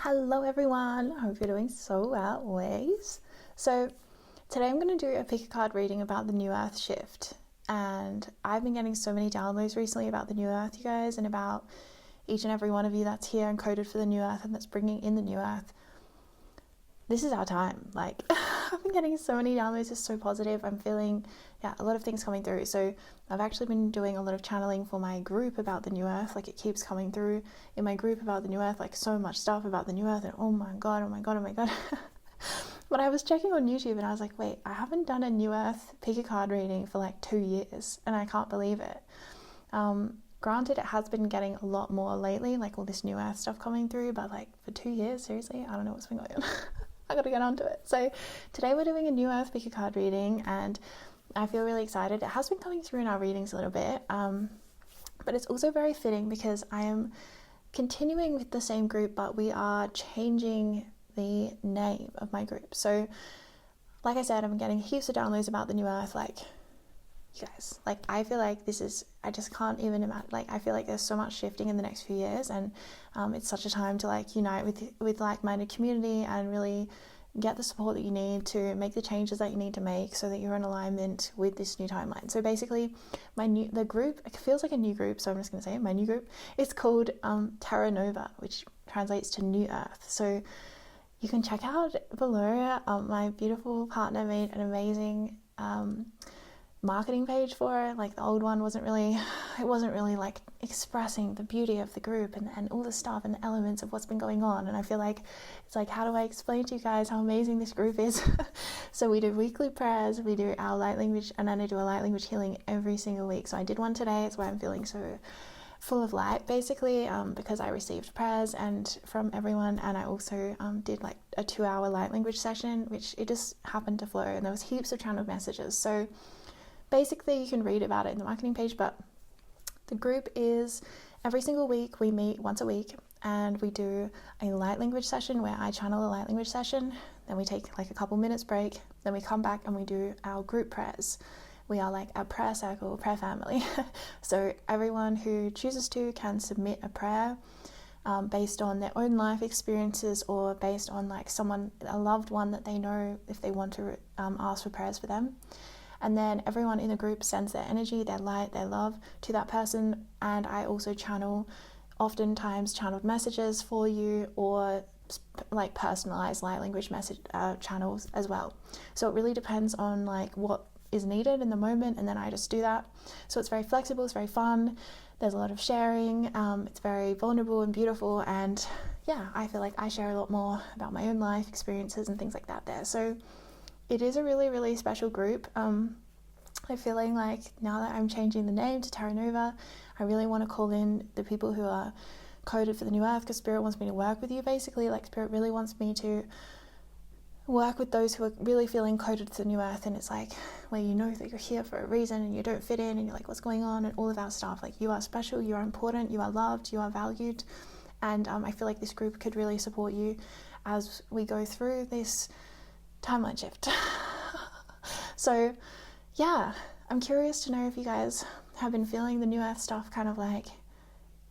Hello everyone, I hope you're doing so well always. So today I'm going to do a pick a card reading about the new earth shift, and I've been getting so many downloads recently about the new earth, you guys, and about each and every one of you that's here and coded for the new earth and that's bringing in the new earth. This is our time. Like I've been getting so many downloads, it's so positive. I'm feeling a lot of things coming through. So I've actually been doing a lot of channeling for my group about the new earth. Like it keeps coming through in my group about the new earth, like so much stuff about the new earth, and oh my god. But I was checking on YouTube and I was like, wait, I haven't done a new earth pick a card reading for like 2 years, and I can't believe it. Granted, it has been getting a lot more lately, like all this new earth stuff coming through, but like for 2 years, seriously, I don't know what's been going on. I gotta get onto it. So today we're doing a new earth pick a card reading, and I feel really excited. It has been coming through in our readings a little bit, but it's also very fitting because I am continuing with the same group, but we are changing the name of my group. So like I said, I'm getting heaps of downloads about the new earth. Like, you guys, like I feel like I just can't even imagine. Like I feel like there's so much shifting in the next few years, and it's such a time to like unite with like-minded community and really get the support that you need to make the changes that you need to make so that you're in alignment with this new timeline. So basically the group, it feels like a new group, so I'm just going to say it, my new group, it's called Terra, which translates to new earth. So you can check out below. My beautiful partner made an amazing marketing page for it. Like the old one wasn't really like expressing the beauty of the group and all the stuff and the elements of what's been going on, and I feel like it's like, how do I explain to you guys how amazing this group is? So we do weekly prayers, we do our light language, and then I do a light language healing every single week. So I did one today. It's why I'm feeling so full of light, basically, because I received prayers and from everyone, and I also did like a 2-hour light language session, which it just happened to flow, and there was heaps of channeled messages. So basically you can read about it in the marketing page, but the group is every single week we meet once a week and we do a light language session where I channel a light language session, then we take like a couple minutes break, then we come back and we do our group prayers. We are like a prayer circle, prayer family. So everyone who chooses to can submit a prayer based on their own life experiences, or based on like a loved one that they know, if they want to ask for prayers for them. And then everyone in the group sends their energy, their light, their love to that person. And I also oftentimes channeled messages for you, or like personalized light language message channels as well. So it really depends on like what is needed in the moment, and then I just do that. So it's very flexible, it's very fun, there's a lot of sharing, it's very vulnerable and beautiful, and yeah, I feel like I share a lot more about my own life experiences and things like that there. So it is a really, really special group. I'm feeling like now that I'm changing the name to Terra, I really want to call in the people who are coded for the new earth, because Spirit wants me to work with you, basically. Like Spirit really wants me to work with those who are really feeling coded to the new earth, and it's like where you know that you're here for a reason and you don't fit in and you're like, what's going on, and all of that stuff. Like you are special, you are important, you are loved, you are valued, and I feel like this group could really support you as we go through this timeline shift. So yeah, I'm curious to know if you guys have been feeling the new earth stuff kind of like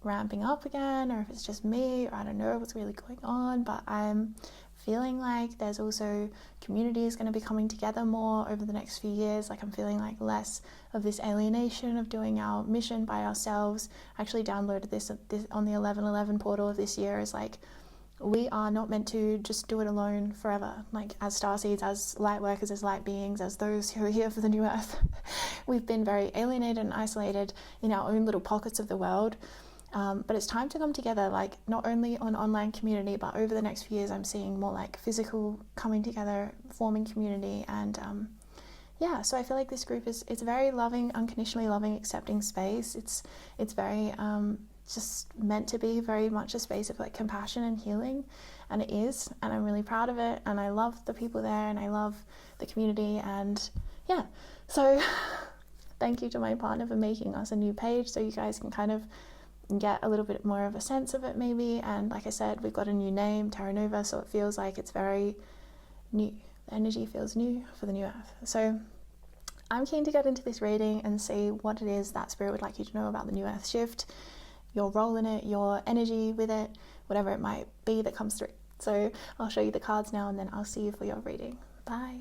ramping up again, or if it's just me, or I don't know what's really going on, but I'm feeling like there's also communities going to be coming together more over the next few years. Like I'm feeling like less of this alienation of doing our mission by ourselves. I actually downloaded this on the 11/11 portal of this year. Is like, we are not meant to just do it alone forever. Like as starseeds, as light workers, as light beings, as those who are here for the new earth, we've been very alienated and isolated in our own little pockets of the world. But it's time to come together, like not only on online community, but over the next few years I'm seeing more like physical coming together, forming community. And yeah, so I feel like this group it's a very loving, unconditionally loving, accepting space. It's very just meant to be very much a space of like compassion and healing, and it is, and I'm really proud of it, and I love the people there, and I love the community. And yeah, so thank you to my partner for making us a new page so you guys can kind of get a little bit more of a sense of it maybe. And like I said, we've got a new name, Terra, so it feels like it's very new. The energy feels new for the new earth. So I'm keen to get into this reading and see what it is that Spirit would like you to know about the new earth shift, your role in it, your energy with it, whatever it might be that comes through. So I'll show you the cards now and then I'll see you for your reading. Bye.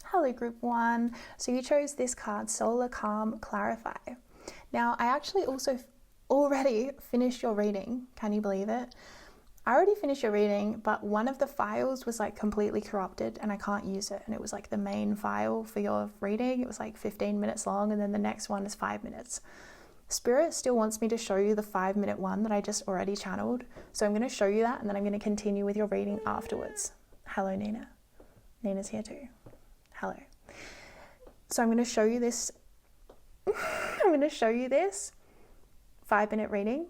Hello group 1. So you chose this card, Solar Calm Clarify. Now I actually also already finished your reading. Can you believe it? I already finished your reading, but one of the files was like completely corrupted and I can't use it. And it was like the main file for your reading. It was like 15 minutes long and then the next one is 5 minutes. Spirit still wants me to show you the 5-minute one that I just already channeled. So I'm going to show you that and then I'm going to continue with your reading afterwards. Hello, Nina. Nina's here too. Hello. So I'm going to show you this. I'm going to show you this 5-minute reading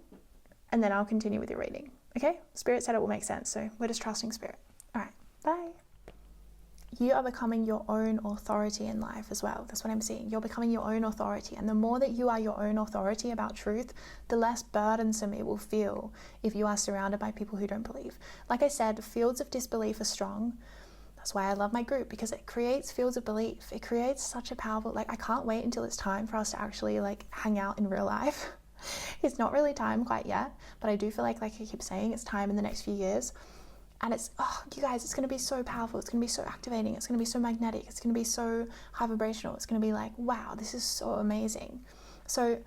and then I'll continue with your reading. Okay? Spirit said it will make sense. So we're just trusting Spirit. All right. Bye. You are becoming your own authority in life as well. That's what I'm seeing. You're becoming your own authority. And the more that you are your own authority about truth, the less burdensome it will feel if you are surrounded by people who don't believe. Like I said, fields of disbelief are strong. That's why I love my group, because it creates fields of belief. It creates such a powerful, I can't wait until it's time for us to actually hang out in real life. It's not really time quite yet, but I do feel like I keep saying, it's time in the next few years. And it's, you guys, it's going to be so powerful. It's going to be so activating. It's going to be so magnetic. It's going to be so high vibrational. It's going to be like, wow, this is so amazing. So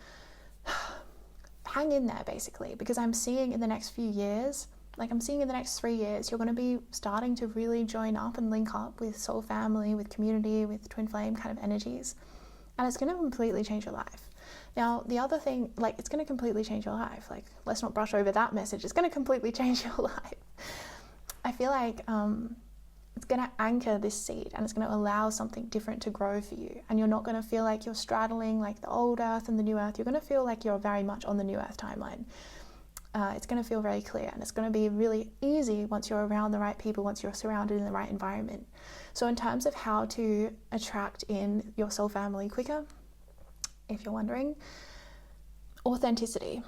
hang in there basically, because I'm seeing in the next few years, I'm seeing in the next 3 years, you're going to be starting to really join up and link up with soul family, with community, with twin flame kind of energies. And it's going to completely change your life. Now, the other thing, it's going to completely change your life. Let's not brush over that message. It's going to completely change your life. I feel like it's going to anchor this seed and it's going to allow something different to grow for you. And you're not going to feel like you're straddling the old earth and the new earth. You're going to feel like you're very much on the new earth timeline. It's going to feel very clear and it's going to be really easy once you're around the right people, once you're surrounded in the right environment. So in terms of how to attract in your soul family quicker, if you're wondering, authenticity.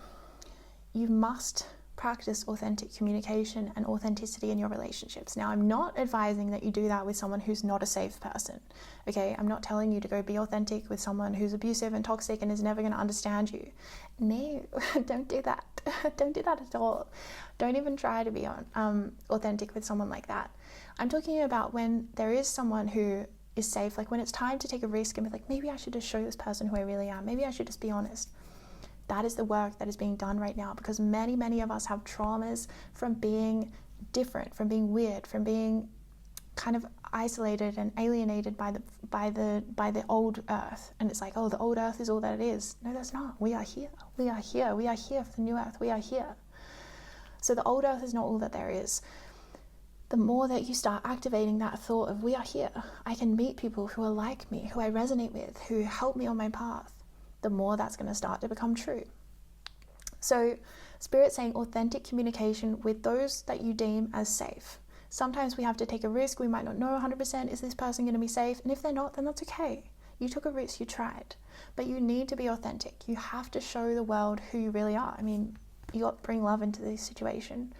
You must practice authentic communication and authenticity in your relationships. Now, I'm not advising that you do that with someone who's not a safe person, okay? I'm not telling you to go be authentic with someone who's abusive and toxic and is never going to understand you. No, don't do that. Don't do that at all. Don't even try to be authentic with someone like that. I'm talking about when there is someone who is safe, when it's time to take a risk and be maybe I should just show this person who I really am. Maybe I should just be honest. That is the work that is being done right now, because many of us have traumas from being different, from being weird, from being kind of isolated and alienated by the old earth. And it's the old earth is all that it is. No, that's not. We are here. We are here. We are here for the new earth. We are here. So the old earth is not all that there is. The more that you start activating that thought of we are here, I can meet people who are like me, who I resonate with, who help me on my path, the more that's going to start to become true. So Spirit's saying authentic communication with those that you deem as safe. Sometimes we have to take a risk. We might not know 100%, is this person going to be safe? And if they're not, then that's okay. You took a risk, you tried. But you need to be authentic. You have to show the world who you really are. I mean, you got to bring love into this situation.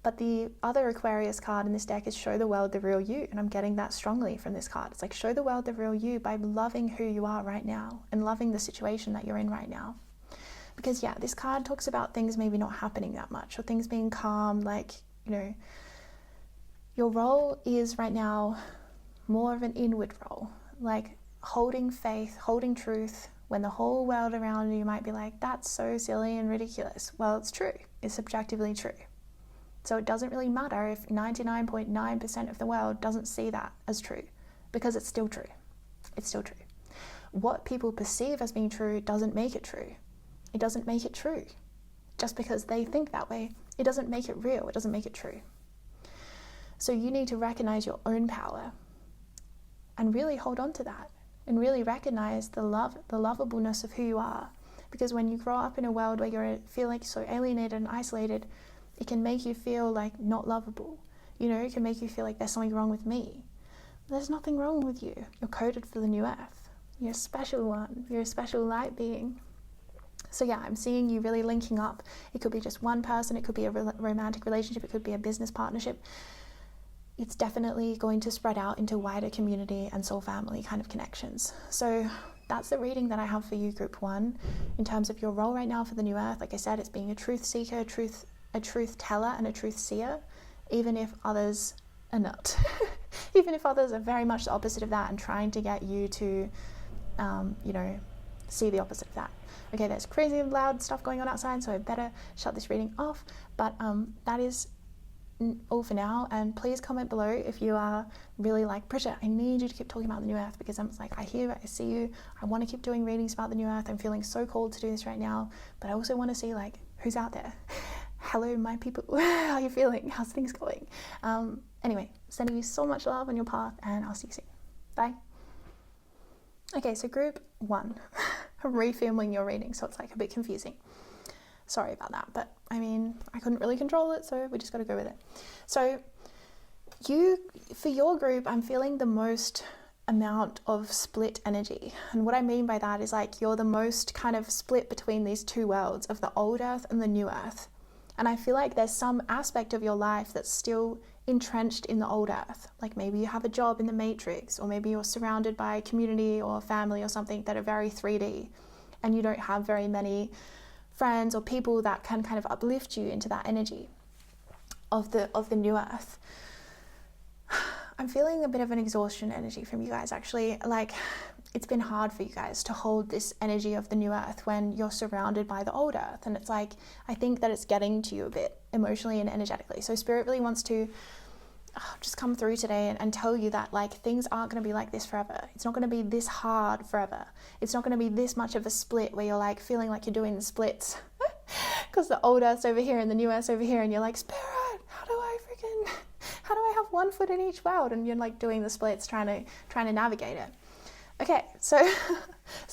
But the other Aquarius card in this deck is show the world the real you. And I'm getting that strongly from this card. It's show the world the real you by loving who you are right now and loving the situation that you're in right now. Because this card talks about things maybe not happening that much or things being calm. Your role is right now more of an inward role, holding faith, holding truth, when the whole world around you might be that's so silly and ridiculous. Well, it's true. It's objectively true. So it doesn't really matter if 99.9% of the world doesn't see that as true, because it's still true. It's still true. What people perceive as being true doesn't make it true. It doesn't make it true. Just because they think that way, it doesn't make it real. It doesn't make it true. So you need to recognize your own power. and really hold on to that and really recognize the lovableness of who you are. Because when you grow up in a world where you feel like so alienated and isolated, it can make you feel like not lovable. It can make you feel like there's something wrong with me. There's nothing wrong with you. You're coded for the new earth. You're a special one. You're a special light being. So yeah, I'm seeing you really linking up. It could be just one person. It could be a romantic relationship. It could be a business partnership. It's definitely going to spread out into wider community and soul family kind of connections. So that's the reading that I have for you, group 1, in terms of your role right now for the new earth. Like I said, it's being a truth seeker, a truth teller, and a truth seer, even if others are not. Even if others are very much the opposite of that and trying to get you to, see the opposite of that. Okay, there's crazy loud stuff going on outside, so I better shut this reading off. But that is all for now, and please comment below if you are really like, Bridget, I need you to keep talking about the new earth, because I'm like, I hear it, I see you, I want to keep doing readings about the new earth. I'm feeling so called to do this right now, but I also want to see like who's out there. Hello, my people. How are you feeling? How's things going? Anyway, sending you so much love on your path, and I'll see you soon. Bye. Okay, so group 1. I'm refilming your reading, so it's like a bit confusing. Sorry about that, but I mean, I couldn't really control it, so we just got to go with it. So for your group, I'm feeling the most amount of split energy. And what I mean by that is like you're the most kind of split between these two worlds of the old earth and the new earth. And I feel like there's some aspect of your life that's still entrenched in the old earth. Like maybe you have a job in the matrix, or maybe you're surrounded by a community or family or something that are very 3D, and you don't have very many friends or people that can kind of uplift you into that energy of the new earth. I'm feeling a bit of an exhaustion energy from you guys, actually. Like it's been hard for you guys to hold this energy of the new earth when you're surrounded by the old earth, and it's like I think that it's getting to you a bit emotionally and energetically. So spirit really wants to just come through today and tell you that like things aren't going to be like this forever. It's not going to be this hard forever. It's not going to be this much of a split where you're like feeling like you're doing the splits because the old earth's over here and the new earth's over here, and you're like, spirit, how do I have one foot in each world? And you're like doing the splits, trying to navigate it. Okay, so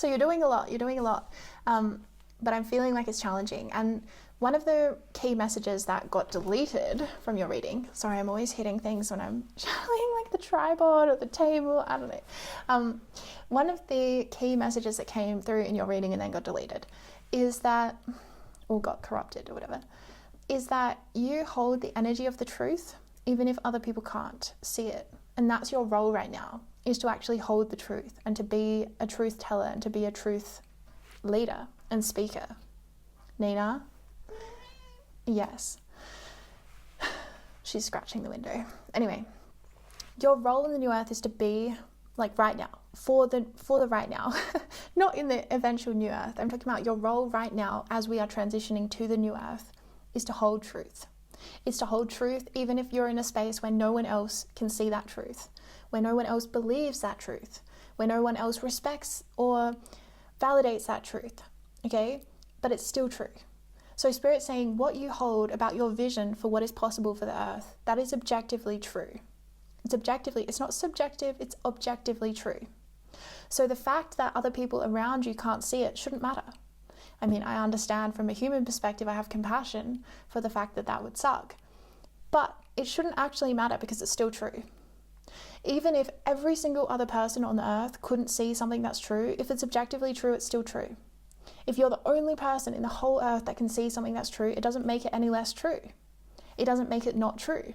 you're doing a lot, but I'm feeling like it's challenging. And one of the key messages that got deleted from your reading, sorry, I'm always hitting things when I'm channeling, like the tripod or the table, I don't know. One of the key messages that came through in your reading and then got deleted is that, or got corrupted or whatever, is that you hold the energy of the truth even if other people can't see it. And that's your role right now, is to actually hold the truth and to be a truth teller and to be a truth leader and speaker. Nina? Yes. She's scratching the window. Anyway, your role in the new earth is to be like right now, for the right now, not in the eventual new earth. I'm talking about your role right now as we are transitioning to the new earth is to hold truth. It's to hold truth even if you're in a space where no one else can see that truth, where no one else believes that truth, where no one else respects or validates that truth, okay? But it's still true. So Spirit's saying what you hold about your vision for what is possible for the earth, that is objectively true. It's not subjective, it's objectively true. So the fact that other people around you can't see it shouldn't matter. I mean, I understand from a human perspective, I have compassion for the fact that that would suck. But it shouldn't actually matter because it's still true. Even if every single other person on the earth couldn't see something that's true, if it's objectively true, it's still true. If you're the only person in the whole earth that can see something that's true, it doesn't make it any less true. It doesn't make it not true.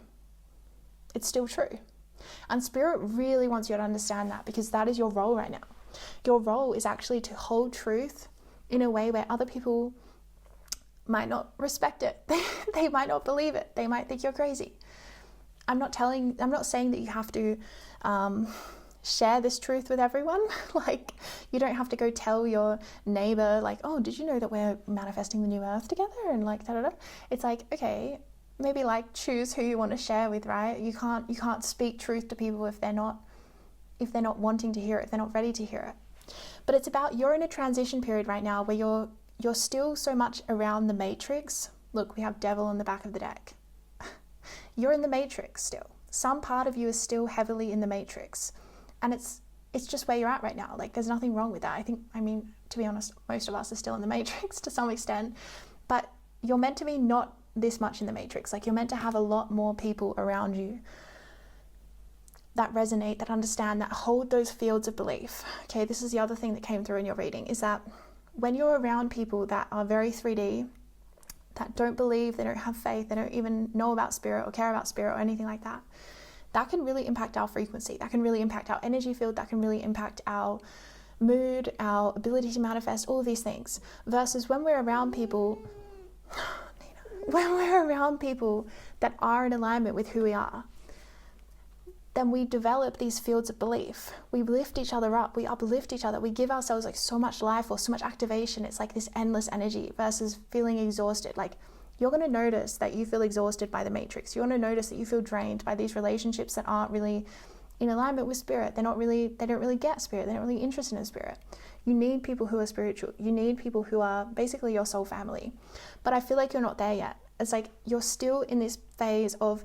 It's still true. And Spirit really wants you to understand that, because that is your role right now. Your role is actually to hold truth in a way where other people might not respect it. They might not believe it. They might think you're crazy. I'm not saying that you have to share this truth with everyone. Like, you don't have to go tell your neighbor, like, oh, did you know that we're manifesting the new earth together? And like, da-da-da. It's like, okay, maybe like choose who you want to share with, right? You can't speak truth to people if they're not wanting to hear it, if they're not ready to hear it. But it's about, you're in a transition period right now where you're still so much around the matrix. Look, we have devil on the back of the deck. You're in the matrix still. Some part of you is still heavily in the matrix. And it's just where you're at right now. Like, there's nothing wrong with that. I mean, to be honest, most of us are still in the matrix to some extent, but you're meant to be not this much in the matrix. Like, you're meant to have a lot more people around you that resonate, that understand, that hold those fields of belief. Okay, this is the other thing that came through in your reading, is that when you're around people that are very 3D, that don't believe, they don't have faith, they don't even know about spirit or care about spirit or anything like that, that can really impact our frequency, that can really impact our energy field, that can really impact our mood, our ability to manifest, all of these things. Versus when we're around people, that are in alignment with who we are, then we develop these fields of belief. We lift each other up, we uplift each other, we give ourselves like so much life force, so much activation. It's like this endless energy versus feeling exhausted. Like, you're going to notice that you feel exhausted by the matrix. You're going to notice that you feel drained by these relationships that aren't really in alignment with spirit. They don't really get spirit. They're not really interested in spirit. You need people who are spiritual. You need people who are basically your soul family. But I feel like you're not there yet. It's like you're still in this phase of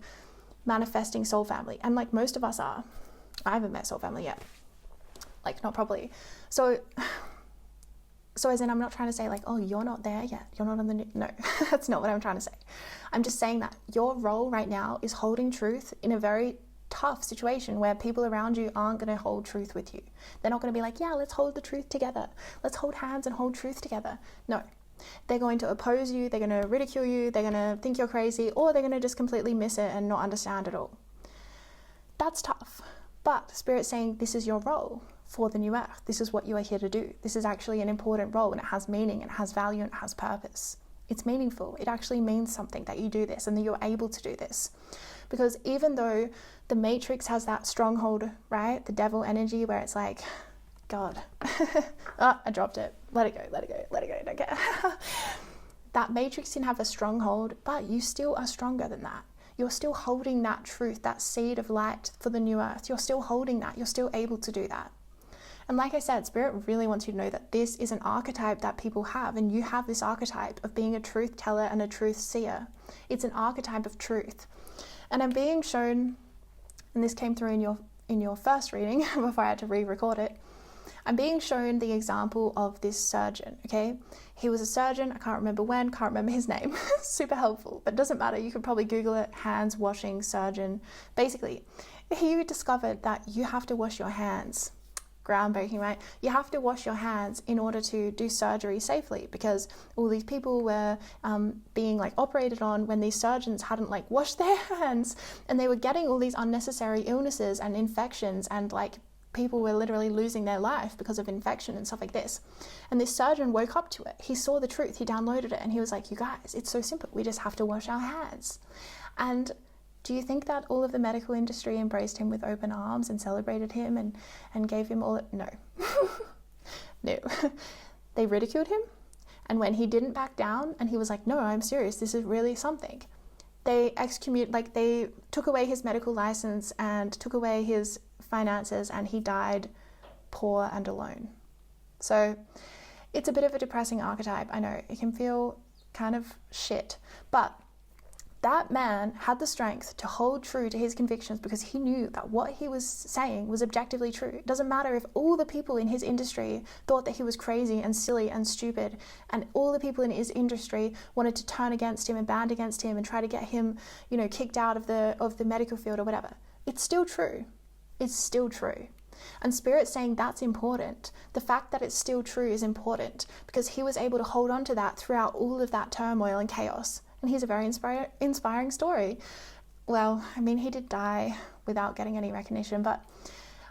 manifesting soul family. And like most of us are. I haven't met soul family yet. Like, not properly. So as in, I'm not trying to say like, oh, you're not there yet. You're not on the no, that's not what I'm trying to say. I'm just saying that your role right now is holding truth in a very tough situation where people around you aren't going to hold truth with you. They're not going to be like, yeah, let's hold the truth together. Let's hold hands and hold truth together. No. They're going to oppose you. They're going to ridicule you. They're going to think you're crazy, or they're going to just completely miss it and not understand at all. That's tough. But Spirit's saying this is your role for the new earth. This is what you are here to do. This is actually an important role, and it has meaning, and it has value, and it has purpose. It's meaningful. It actually means something that you do this and that you're able to do this. Because even though the matrix has that stronghold, right? The devil energy where it's like, God, oh, I dropped it. Let it go, don't care. That matrix can have a stronghold, but you still are stronger than that. You're still holding that truth, that seed of light for the new earth. You're still holding that. You're still able to do that. And like I said, Spirit really wants you to know that this is an archetype that people have, and you have this archetype of being a truth teller and a truth seer. It's an archetype of truth. And I'm being shown, and this came through in your first reading before I had to re-record it, I'm being shown the example of this surgeon, okay? He was a surgeon, I can't remember when, can't remember his name. Super helpful, but it doesn't matter. You could probably Google it, hands washing surgeon. Basically, he discovered that you have to wash your hands. Groundbreaking, right? You have to wash your hands in order to do surgery safely, because all these people were being like operated on when these surgeons hadn't like washed their hands, and they were getting all these unnecessary illnesses and infections, and like people were literally losing their life because of infection and stuff like this. And this surgeon woke up to it. He saw the truth. He downloaded it, and he was like, you guys, it's so simple. We just have to wash our hands. And do you think that all of the medical industry embraced him with open arms and celebrated him and gave him all? No. No. They ridiculed him. And when he didn't back down and he was like, no, I'm serious, this is really something, they they took away his medical license and took away his finances, and he died poor and alone. So it's a bit of a depressing archetype. I know it can feel kind of shit, but that man had the strength to hold true to his convictions because he knew that what he was saying was objectively true. It doesn't matter if all the people in his industry thought that he was crazy and silly and stupid, and all the people in his industry wanted to turn against him and band against him and try to get him, kicked out of the medical field or whatever. It's still true. It's still true. And Spirit's saying that's important. The fact that it's still true is important because he was able to hold on to that throughout all of that turmoil and chaos. And he's a very inspiring story. Well, I mean, he did die without getting any recognition, but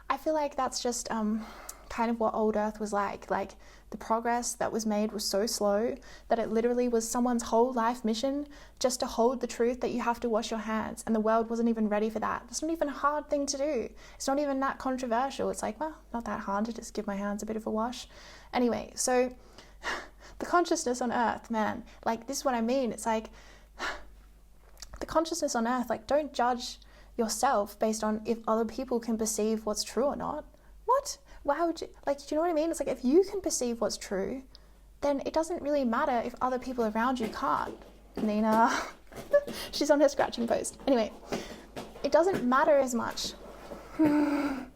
I feel like that's just kind of what old Earth was like. Like, the progress that was made was so slow that it literally was someone's whole life mission just to hold the truth that you have to wash your hands, and the world wasn't even ready for that. It's not even a hard thing to do. It's not even that controversial. It's like, well, not that hard to just give my hands a bit of a wash. Anyway, so the consciousness on Earth, man, like, this is what I mean. It's like the consciousness on Earth, like, don't judge yourself based on if other people can perceive what's true or not. What? Why would you, like, do you know what I mean? It's like, if you can perceive what's true, then it doesn't really matter if other people around you can't. Nina, she's on her scratching post. Anyway, it doesn't matter as much. I'm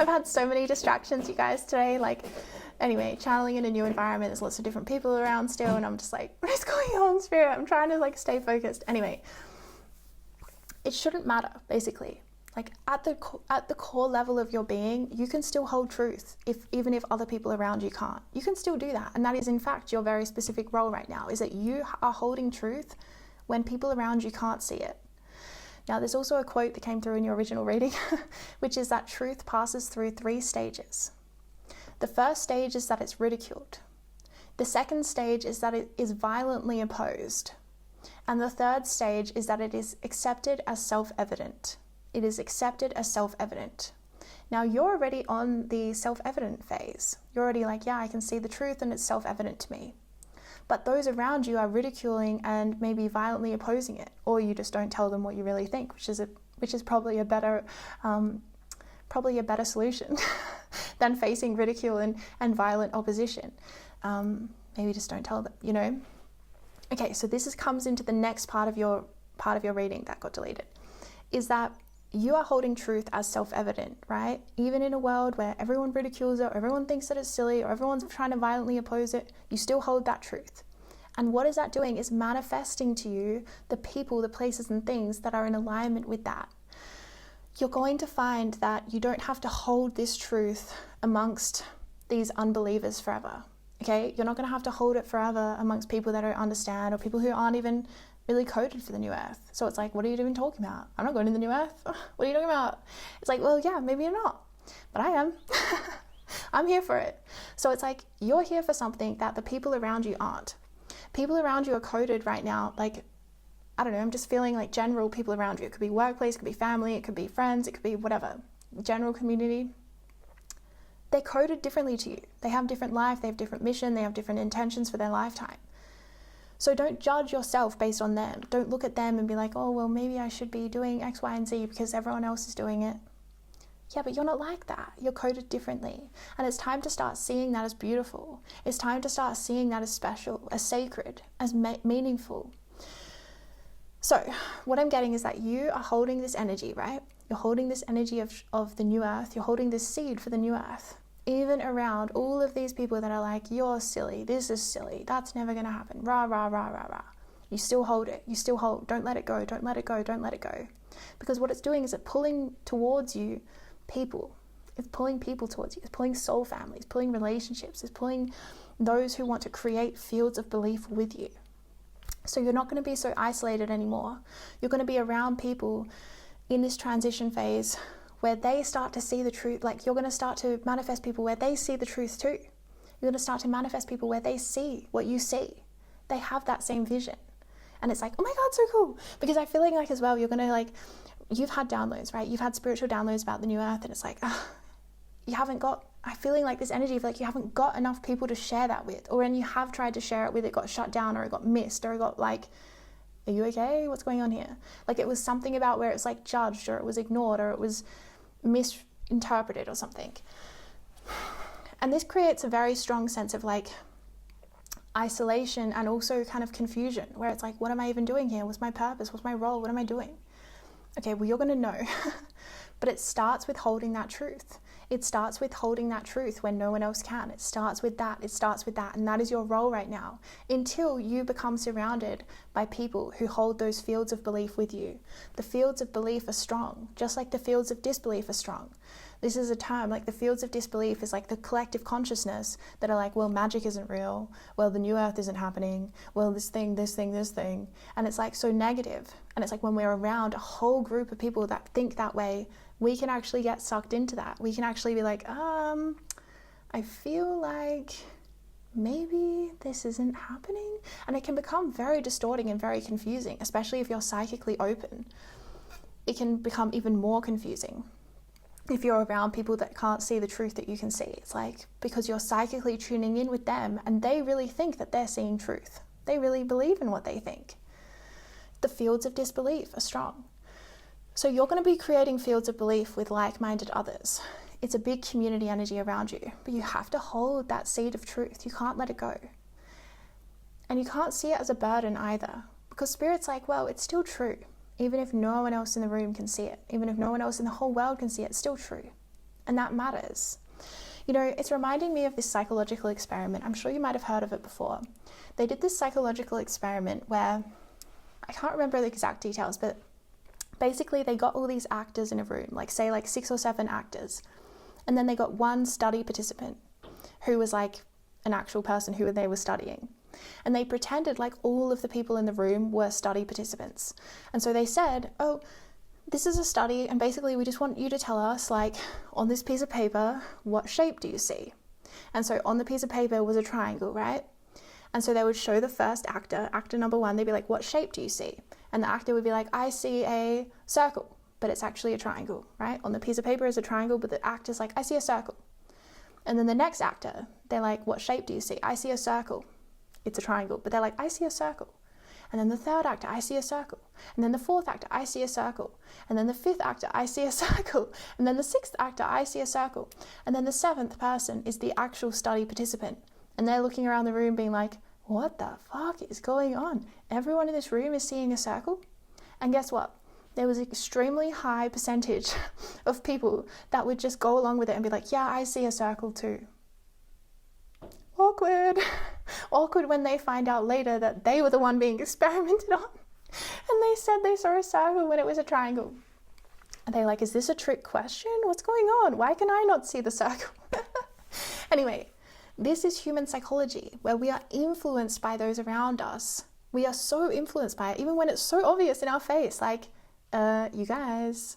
I've had so many distractions, you guys, today. Like, anyway, channeling in a new environment, there's lots of different people around still, and I'm just like, what is going on, Spirit? I'm trying to like stay focused. Anyway, it shouldn't matter, basically. Like at the core level of your being, you can still hold truth, even if other people around you can't. You can still do that, and that is in fact your very specific role right now, is that you are holding truth when people around you can't see it. Now, there's also a quote that came through in your original reading, which is that truth passes through 3 stages. The first stage is that it's ridiculed. The second stage is that it is violently opposed. And the third stage is that it is accepted as self-evident. It is accepted as self-evident. Now, you're already on the self-evident phase. You're already like, yeah, I can see the truth and it's self-evident to me. But those around you are ridiculing and maybe violently opposing it, or you just don't tell them what you really think, which is probably a better solution than facing ridicule and violent opposition. Maybe just don't tell them, you know? Okay, so this comes into the next part of your reading that got deleted, is that you are holding truth as self-evident, right? Even in a world where everyone ridicules it, or everyone thinks that it's silly, or everyone's trying to violently oppose it, you still hold that truth. And what is that doing? Is manifesting to you the people, the places and things that are in alignment with that. You're going to find that you don't have to hold this truth amongst these unbelievers forever, okay? You're not going to have to hold it forever amongst people that don't understand, or people who aren't even really coded for the new earth. So it's like, what are you even talking about? I'm not going to the new earth. What are you talking about? It's like, well, yeah, maybe you're not, but I am. I'm here for it. So it's like, you're here for something that the people around you aren't. People around you are coded right now, like, I don't know, I'm just feeling like general people around you. It could be workplace, it could be family, it could be friends, it could be whatever. General community. They're coded differently to you. They have different life, they have different mission, they have different intentions for their lifetime. So don't judge yourself based on them. Don't look at them and be like, oh, well, maybe I should be doing X, Y, and Z because everyone else is doing it. Yeah, but you're not like that. You're coded differently. And it's time to start seeing that as beautiful. It's time to start seeing that as special, as sacred, as meaningful. So what I'm getting is that you are holding this energy, right? You're holding this energy of the new earth. You're holding this seed for the new earth. Even around all of these people that are like, you're silly, this is silly, that's never going to happen, rah, rah, rah, rah, rah. You still hold it, you still hold, don't let it go, don't let it go, don't let it go. Because what it's doing is it's pulling towards you people. It's pulling people towards you. It's pulling soul families, pulling relationships. It's pulling those who want to create fields of belief with you. So you're not going to be so isolated anymore. You're going to be around people in this transition phase where they start to see the truth. Like, you're going to start to manifest people where they see the truth too. You're going to start to manifest people where they see what you see. They have that same vision. And it's like, oh my God, so cool. Because I feel like as well, you're going to you've had downloads, right? You've had spiritual downloads about the new earth, and it's like, you haven't got, I'm feeling like this energy of like, you haven't got enough people to share that with. Or when you have tried to share it with, it got shut down, or it got missed, or it got like, are you okay? What's going on here? Like, it was something about where it's like judged, or it was ignored, or it was misinterpreted or something. And this creates a very strong sense of like isolation and also kind of confusion, where it's like, what am I even doing here? What's my purpose? What's my role? What am I doing? Okay, well, you're going to know. But it starts with holding that truth. It starts with holding that truth when no one else can. It starts with that. It starts with that. And that is your role right now, until you become surrounded by people who hold those fields of belief with you. The fields of belief are strong, just like the fields of disbelief are strong. This is a term, like the fields of disbelief is like the collective consciousness that are like, well, magic isn't real. Well, the new earth isn't happening. Well, this thing. And it's like so negative. And it's like when we're around a whole group of people that think that way, we can actually get sucked into that. We can actually be like, I feel like maybe this isn't happening. And it can become very distorting and very confusing, especially if you're psychically open. It can become even more confusing if you're around people that can't see the truth that you can see. It's like, because you're psychically tuning in with them and they really think that they're seeing truth. They really believe in what they think. The fields of disbelief are strong. So you're going to be creating fields of belief with like-minded others. It's a big community energy around you, but you have to hold that seed of truth. You can't let it go. And you can't see it as a burden either, because Spirit's like, well, it's still true. Even if no one else in the room can see it, even if no one else in the whole world can see it, it's still true. And that matters. You know, it's reminding me of this psychological experiment. I'm sure you might have heard of it before. They did this psychological experiment where, I can't remember the exact details, but basically they got all these actors in a room, like say like 6 or 7 actors. And then they got one study participant who was like an actual person who they were studying. And they pretended like all of the people in the room were study participants. And so they said, oh, this is a study, and basically we just want you to tell us, like, on this piece of paper, what shape do you see? And so on the piece of paper was a triangle, right? And so they would show the first actor number 1, they'd be like, what shape do you see? And the actor would be like, I see a circle, but it's actually a triangle, right? On the piece of paper is a triangle, but the actor's like, I see a circle. And then the next actor, they're like, what shape do you see? I see a circle. It's a triangle, but they're like, I see a circle. And then the third actor, I see a circle. And then the fourth actor, I see a circle. And then the fifth actor, I see a circle. And then the sixth actor, I see a circle. And then the 7th person is the actual study participant. And they're looking around the room being like, what the fuck is going on? Everyone in this room is seeing a circle? And guess what? There was an extremely high percentage of people that would just go along with it and be like, yeah, I see a circle too. Awkward. Awkward when they find out later that they were the one being experimented on. And they said they saw a circle when it was a triangle. And they're like, is this a trick question? What's going on? Why can I not see the circle? Anyway, this is human psychology, where we are influenced by those around us. We are so influenced by it, even when it's so obvious in our face. Like, you guys,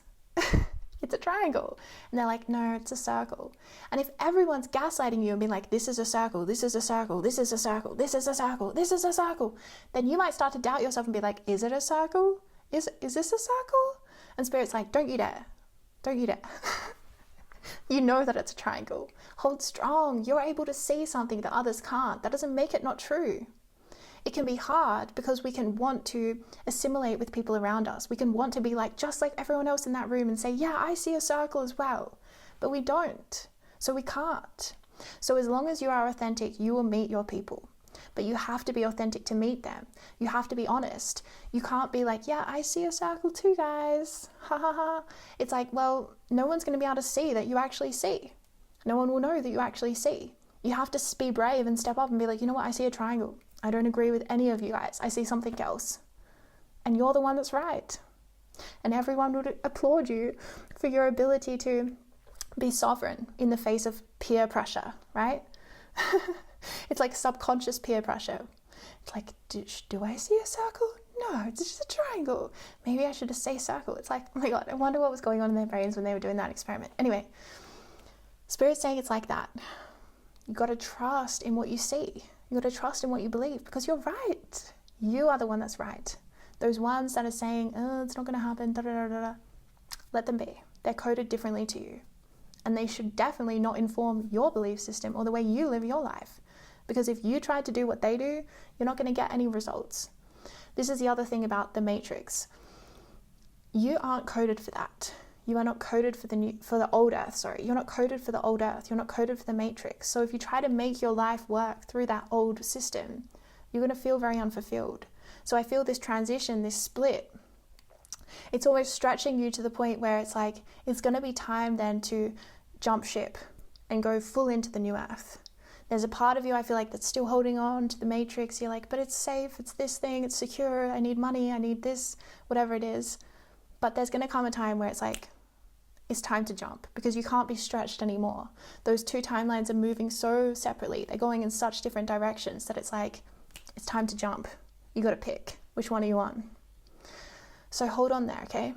it's a triangle. And they're like, no, it's a circle. And if everyone's gaslighting you and being like, this is a circle, this is a circle, this is a circle, this is a circle, this is a circle, then you might start to doubt yourself and be like, is it a circle? Is this a circle? And Spirit's like, don't you dare. Don't you dare. You know that it's a triangle. Hold strong. You're able to see something that others can't. That doesn't make it not true. It can be hard because we can want to assimilate with people around us. We can want to be like, just like everyone else in that room and say, yeah, I see a circle as well. But we don't. So we can't. So as long as you are authentic, you will meet your people. But you have to be authentic to meet them. You have to be honest. You can't be like, yeah, I see a circle too, guys. Ha ha ha. It's like, well, no one's going to be able to see that you actually see. No one will know that you actually see. You have to be brave and step up and be like, you know what, I see a triangle. I don't agree with any of you guys. I see something else. And you're the one that's right. And everyone would applaud you for your ability to be sovereign in the face of peer pressure, right? It's like subconscious peer pressure. It's like, do I see a circle? No, it's just a triangle. Maybe I should just say circle. It's like, oh my God, I wonder what was going on in their brains when they were doing that experiment. Anyway, Spirit's saying it's like that. You got to trust in what you see. You got to trust in what you believe because you're right. You are the one that's right. Those ones that are saying, oh, it's not going to happen, da da da da, let them be. They're coded differently to you. And they should definitely not inform your belief system or the way you live your life. Because if you try to do what they do, you're not going to get any results. This is the other thing about the matrix. You aren't coded for that. You are not coded for the old earth, sorry. You're not coded for the old earth. You're not coded for the matrix. So if you try to make your life work through that old system, you're going to feel very unfulfilled. So I feel this transition, this split, it's almost stretching you to the point where it's like, it's going to be time then to jump ship and go full into the new earth. There's a part of you, I feel like, that's still holding on to the matrix. You're like, but it's safe, it's this thing, it's secure, I need money, I need this, whatever it is. But there's going to come a time where it's like, it's time to jump because you can't be stretched anymore. Those two timelines are moving so separately. They're going in such different directions that it's like, it's time to jump. You got to pick. Which one are you on? So hold on there, okay?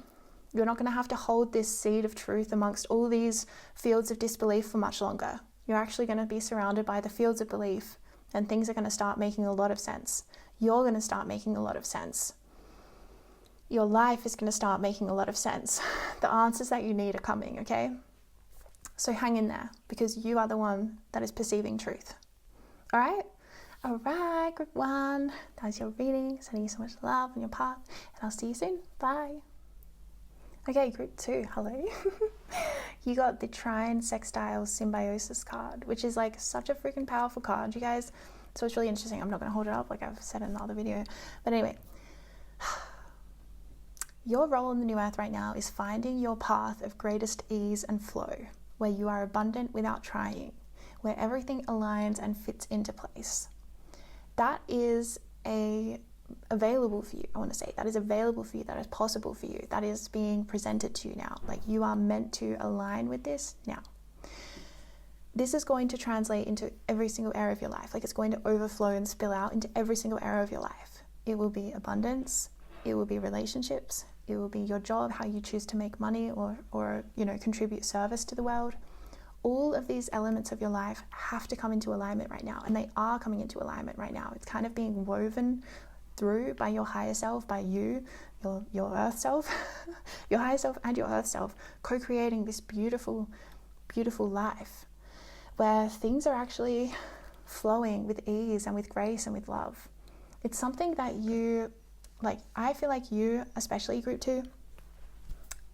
You're not going to have to hold this seed of truth amongst all these fields of disbelief for much longer. You're actually going to be surrounded by the fields of belief and things are going to start making a lot of sense. You're going to start making a lot of sense. Your life is going to start making a lot of sense. The answers that you need are coming, okay? So hang in there because you are the one that is perceiving truth. All right? All right, group 1. That's your reading. Sending you so much love on your path. And I'll see you soon. Bye. Okay, group 2. Hello. You got the Trine Sextile Symbiosis card, which is like such a freaking powerful card, you guys. So it's really interesting. I'm not going to hold it up like I've said in the other video. But anyway, your role in the new earth right now is finding your path of greatest ease and flow. where you are abundant without trying, where everything aligns and fits into place. That is available for you. I want to say that is available for you, that is possible for you, that is being presented to you now. Like, you are meant to align with this now. This is going to translate into every single area of your life. Like, it's going to overflow and spill out into every single area of your life. It will be abundance, it will be relationships, it will be your job, how you choose to make money or contribute service to the world. All of these elements of your life have to come into alignment right now, and they are coming into alignment right now. It's kind of being woven through by your higher self, by you, your earth self, your higher self and your earth self, co-creating this beautiful, beautiful life where things are actually flowing with ease and with grace and with love. It's something that you, like, I feel like you, especially group 2,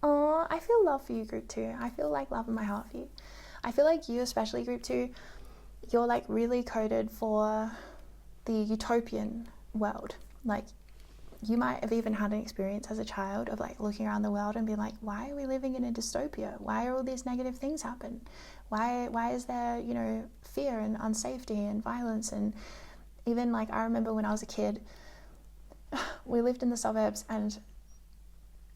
I feel love for you, group 2. I feel like love in my heart for you. I feel like you, especially group 2, you're like really coded for the utopian world. Like, you might have even had an experience as a child of like looking around the world and being like, why are we living in a dystopia? Why are all these negative things happen? Why is there, fear and unsafety and violence? And even like, I remember when I was a kid, we lived in the suburbs, and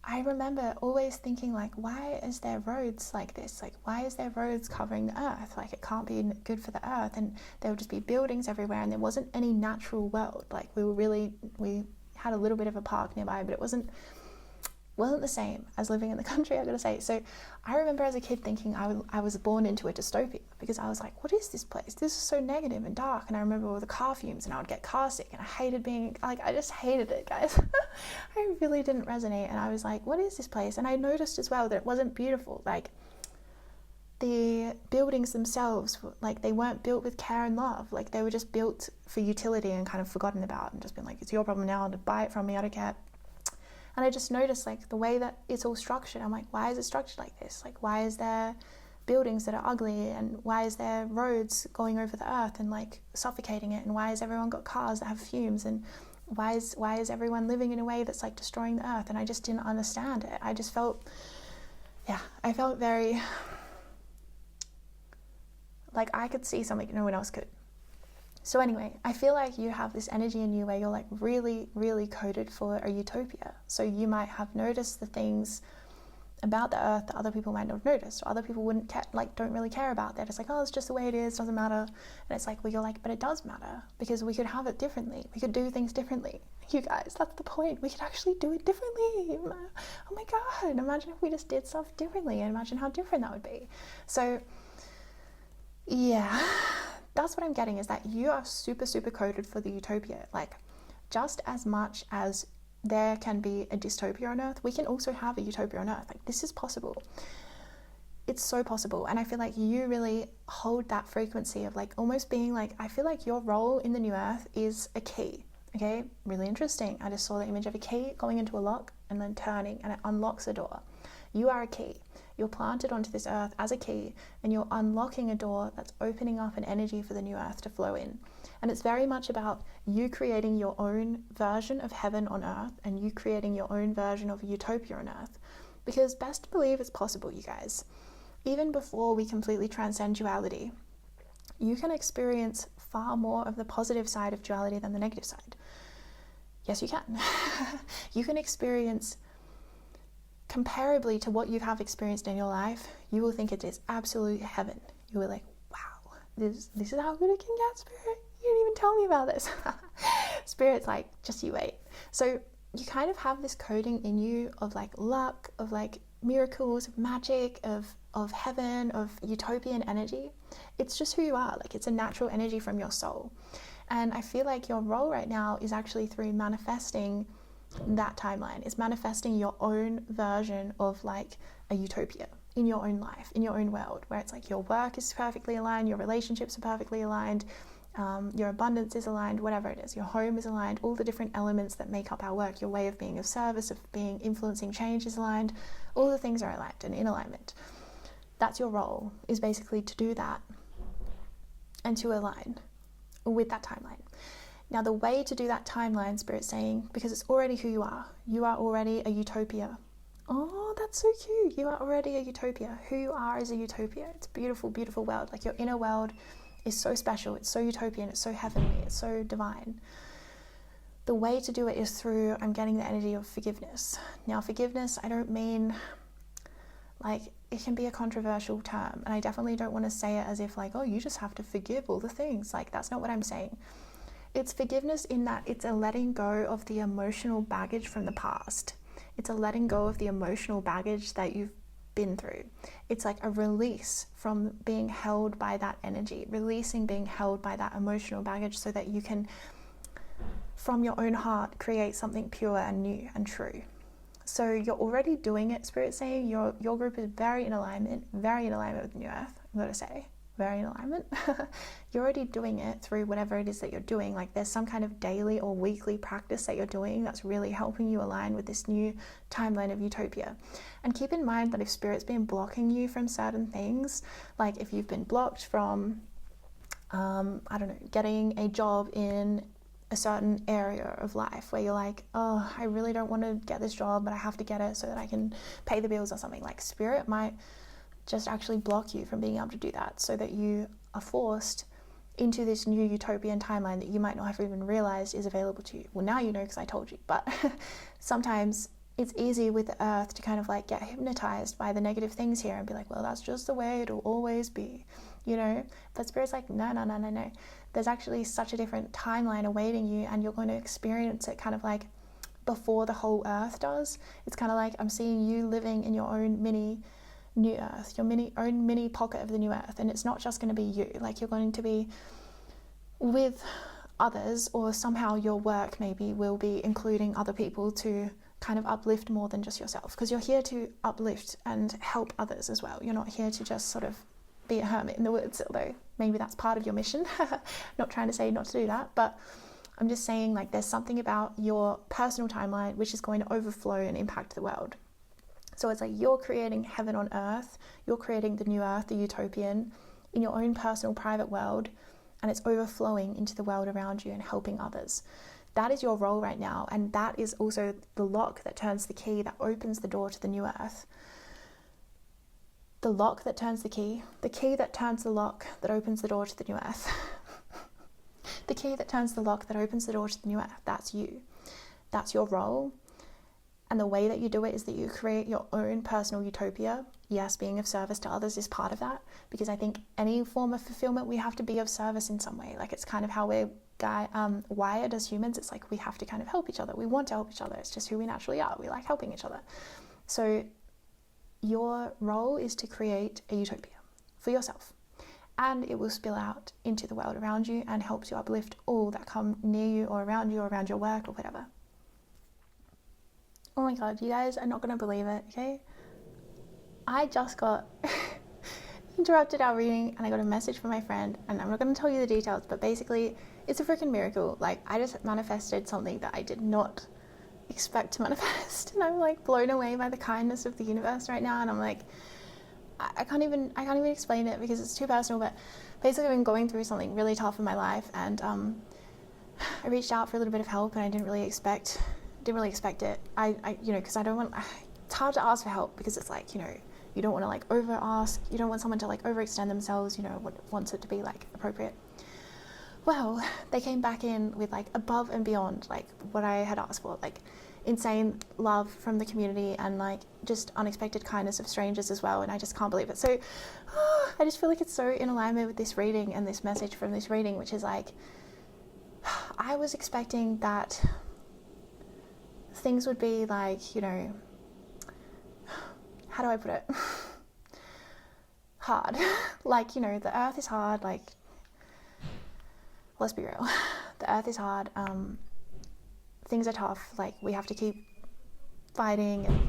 I remember always thinking like, why is there roads like this? Like, why is there roads covering the earth? Like, it can't be good for the earth. And there would just be buildings everywhere, and there wasn't any natural world. Like, we had a little bit of a park nearby, but it wasn't the same as living in the country, I gotta say. So I remember as a kid thinking I was born into a dystopia, because I was like, what is this place? This is so negative and dark. And I remember all the car fumes, and I would get car sick, and I hated being, like, I just hated it, guys. I really didn't resonate, and I was like, what is this place? And I noticed as well that it wasn't beautiful. Like, the buildings themselves, like, they weren't built with care and love. Like, they were just built for utility and kind of forgotten about, and just been like, it's your problem now to buy it from me, I don't care. And I just noticed, like, the way that it's all structured. I'm like, why is it structured like this? Like, why is there buildings that are ugly? And why is there roads going over the earth and like suffocating it? And why has everyone got cars that have fumes? And why is everyone living in a way that's like destroying the earth? And I just didn't understand it. I just felt, I felt very, like, I could see something no one else could. So anyway, I feel like you have this energy in you where you're like really, really coded for a utopia. So you might have noticed the things about the earth that other people might not have noticed, or other people wouldn't care, like, don't really care about. They're just like, oh, it's just the way it is, doesn't matter. And it's like, well, you're like, but it does matter, because we could have it differently. We could do things differently. You guys, that's the point. We could actually do it differently. Oh my God, imagine if we just did stuff differently, and imagine how different that would be. So yeah, that's what I'm getting, is that you are super, super coded for the utopia. Like, just as much as there can be a dystopia on earth, we can also have a utopia on earth. Like, this is possible. It's so possible. And I feel like you really hold that frequency of like almost being like, I feel like your role in the new earth is a key. Okay, really interesting. I just saw the image of a key going into a lock and then turning, and it unlocks a door. You are a key. You're planted onto this earth as a key, and you're unlocking a door that's opening up an energy for the new earth to flow in. And it's very much about you creating your own version of heaven on earth, and you creating your own version of utopia on earth. Because best believe it's possible, you guys. Even before we completely transcend duality, you can experience far more of the positive side of duality than the negative side. Yes, you can. You can experience, comparably to what you have experienced in your life, you will think it is absolute heaven. You will like, wow, this is how good it can get, Spirit. You didn't even tell me about this. Spirit's like, just you wait. So you kind of have this coding in you of like luck, of like miracles, of magic, of heaven, of utopian energy. It's just who you are. Like, it's a natural energy from your soul. And I feel like your role right now is actually through manifesting that timeline. It's manifesting your own version of like a utopia in your own life, in your own world, where it's like your work is perfectly aligned, your relationships are perfectly aligned, your abundance is aligned, whatever it is, your home is aligned, all the different elements that make up our work, your way of being of service, of being influencing change is aligned, all the things are aligned and in alignment. That's your role, is basically to do that and to align with that timeline. Now, the way to do that timeline, Spirit's saying, because it's already who you are already a utopia Oh, that's so cute. You are already a utopia. Who you are is a utopia. It's a beautiful, beautiful world. Like, your inner world is so special. It's so utopian. It's so heavenly. It's so divine. The way to do it is through, I'm getting the energy of forgiveness. Now, forgiveness, I don't mean, like, it can be a controversial term. And I definitely don't want to say it as if, like, oh, you just have to forgive all the things. Like, that's not what I'm saying. It's forgiveness in that it's a letting go of the emotional baggage from the past. It's a letting go of the emotional baggage that you've been through. It's like a release from being held by that energy, releasing being held by that emotional baggage so that you can, from your own heart, create something pure and new and true. So you're already doing it, Spirit's saying. Your group is very in alignment with the New Earth, I'm going to say. Very in alignment. You're already doing it through whatever it is that you're doing. Like, there's some kind of daily or weekly practice that you're doing that's really helping you align with this new timeline of utopia. And keep in mind that if Spirit's been blocking you from certain things, like if you've been blocked from, I don't know, getting a job in a certain area of life where you're like, oh, I really don't want to get this job, but I have to get it so that I can pay the bills or something. Like, Spirit might just actually block you from being able to do that, so that you are forced into this new utopian timeline that you might not have even realized is available to you. Well, now you know because I told you, but sometimes it's easy with the earth to kind of like get hypnotized by the negative things here and be like, well, that's just the way it'll always be, you know? But Spirit's like, no. There's actually such a different timeline awaiting you, and you're going to experience it kind of like before the whole earth does. It's kind of like I'm seeing you living in your own mini new earth, your own mini pocket of the new earth. And it's not just going to be you. Like, you're going to be with others, or somehow your work maybe will be including other people to kind of uplift more than just yourself, because you're here to uplift and help others as well. You're not here to just sort of be a hermit in the woods, although maybe that's part of your mission. Not trying to say not to do that, but I'm just saying, like, there's something about your personal timeline which is going to overflow and impact the world. So it's like you're creating heaven on earth, you're creating the new earth, the utopian, in your own personal private world, and it's overflowing into the world around you and helping others. That is your role right now, and that is also the lock that turns the key, that opens the door to the new earth. The lock that turns the key that turns the lock that opens the door to the new earth. The key that turns the lock that opens the door to the new earth, that's you. That's your role. And the way that you do it is that you create your own personal utopia. Yes, being of service to others is part of that, because I think any form of fulfillment, we have to be of service in some way. Like, it's kind of how we're wired as humans. It's like we have to kind of help each other. We want to help each other. It's just who we naturally are. We like helping each other. So your role is to create a utopia for yourself, and it will spill out into the world around you and helps you uplift all that come near you or around your work or whatever. Oh my god, you guys are not going to believe it, okay? I just got interrupted our reading, and I got a message from my friend, and I'm not going to tell you the details, but basically it's a freaking miracle. Like, I just manifested something that I did not expect to manifest, and I'm like blown away by the kindness of the universe right now. And I'm like, I can't even explain it because it's too personal, but basically I've been going through something really tough in my life, and I reached out for a little bit of help, and I didn't really expect it. I you know, because I don't want, it's hard to ask for help because it's like, you know, you don't want to like over ask, you don't want someone to like overextend themselves, you know, wants it to be like appropriate. Well, they came back in with like above and beyond like what I had asked for, like insane love from the community and like just unexpected kindness of strangers as well, and I just can't believe it. So I just feel like it's so in alignment with this reading and this message from this reading, which is like, I was expecting that things would be like, you know, how do I put it? Hard. Like, you know, the earth is hard, like, let's be real. The earth is hard. Things are tough. Like, we have to keep fighting. And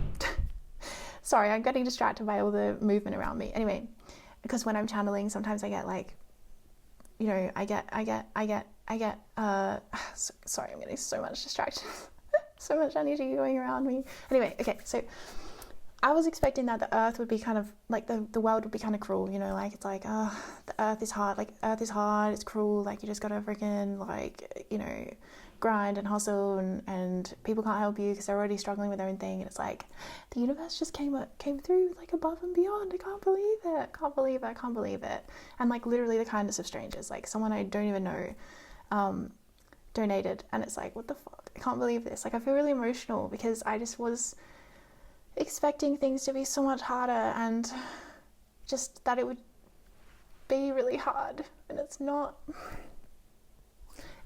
sorry, I'm getting distracted by all the movement around me. Anyway, because when I'm channeling, sometimes I get like, you know, I get, sorry, I'm getting so much distraction. So much energy going around me. Anyway, okay, so I was expecting that the earth would be kind of like the world would be kind of cruel, you know, like it's like, oh, the earth is hard, like earth is hard, it's cruel, like you just gotta freaking like, you know, grind and hustle, and people can't help you because they're already struggling with their own thing. And it's like the universe just came through like above and beyond. I can't believe it. And like literally the kindness of strangers, like someone I don't even know donated, and it's like, what the fuck, I can't believe this. Like I feel really emotional because I just was expecting things to be so much harder, and just that it would be really hard, and it's not.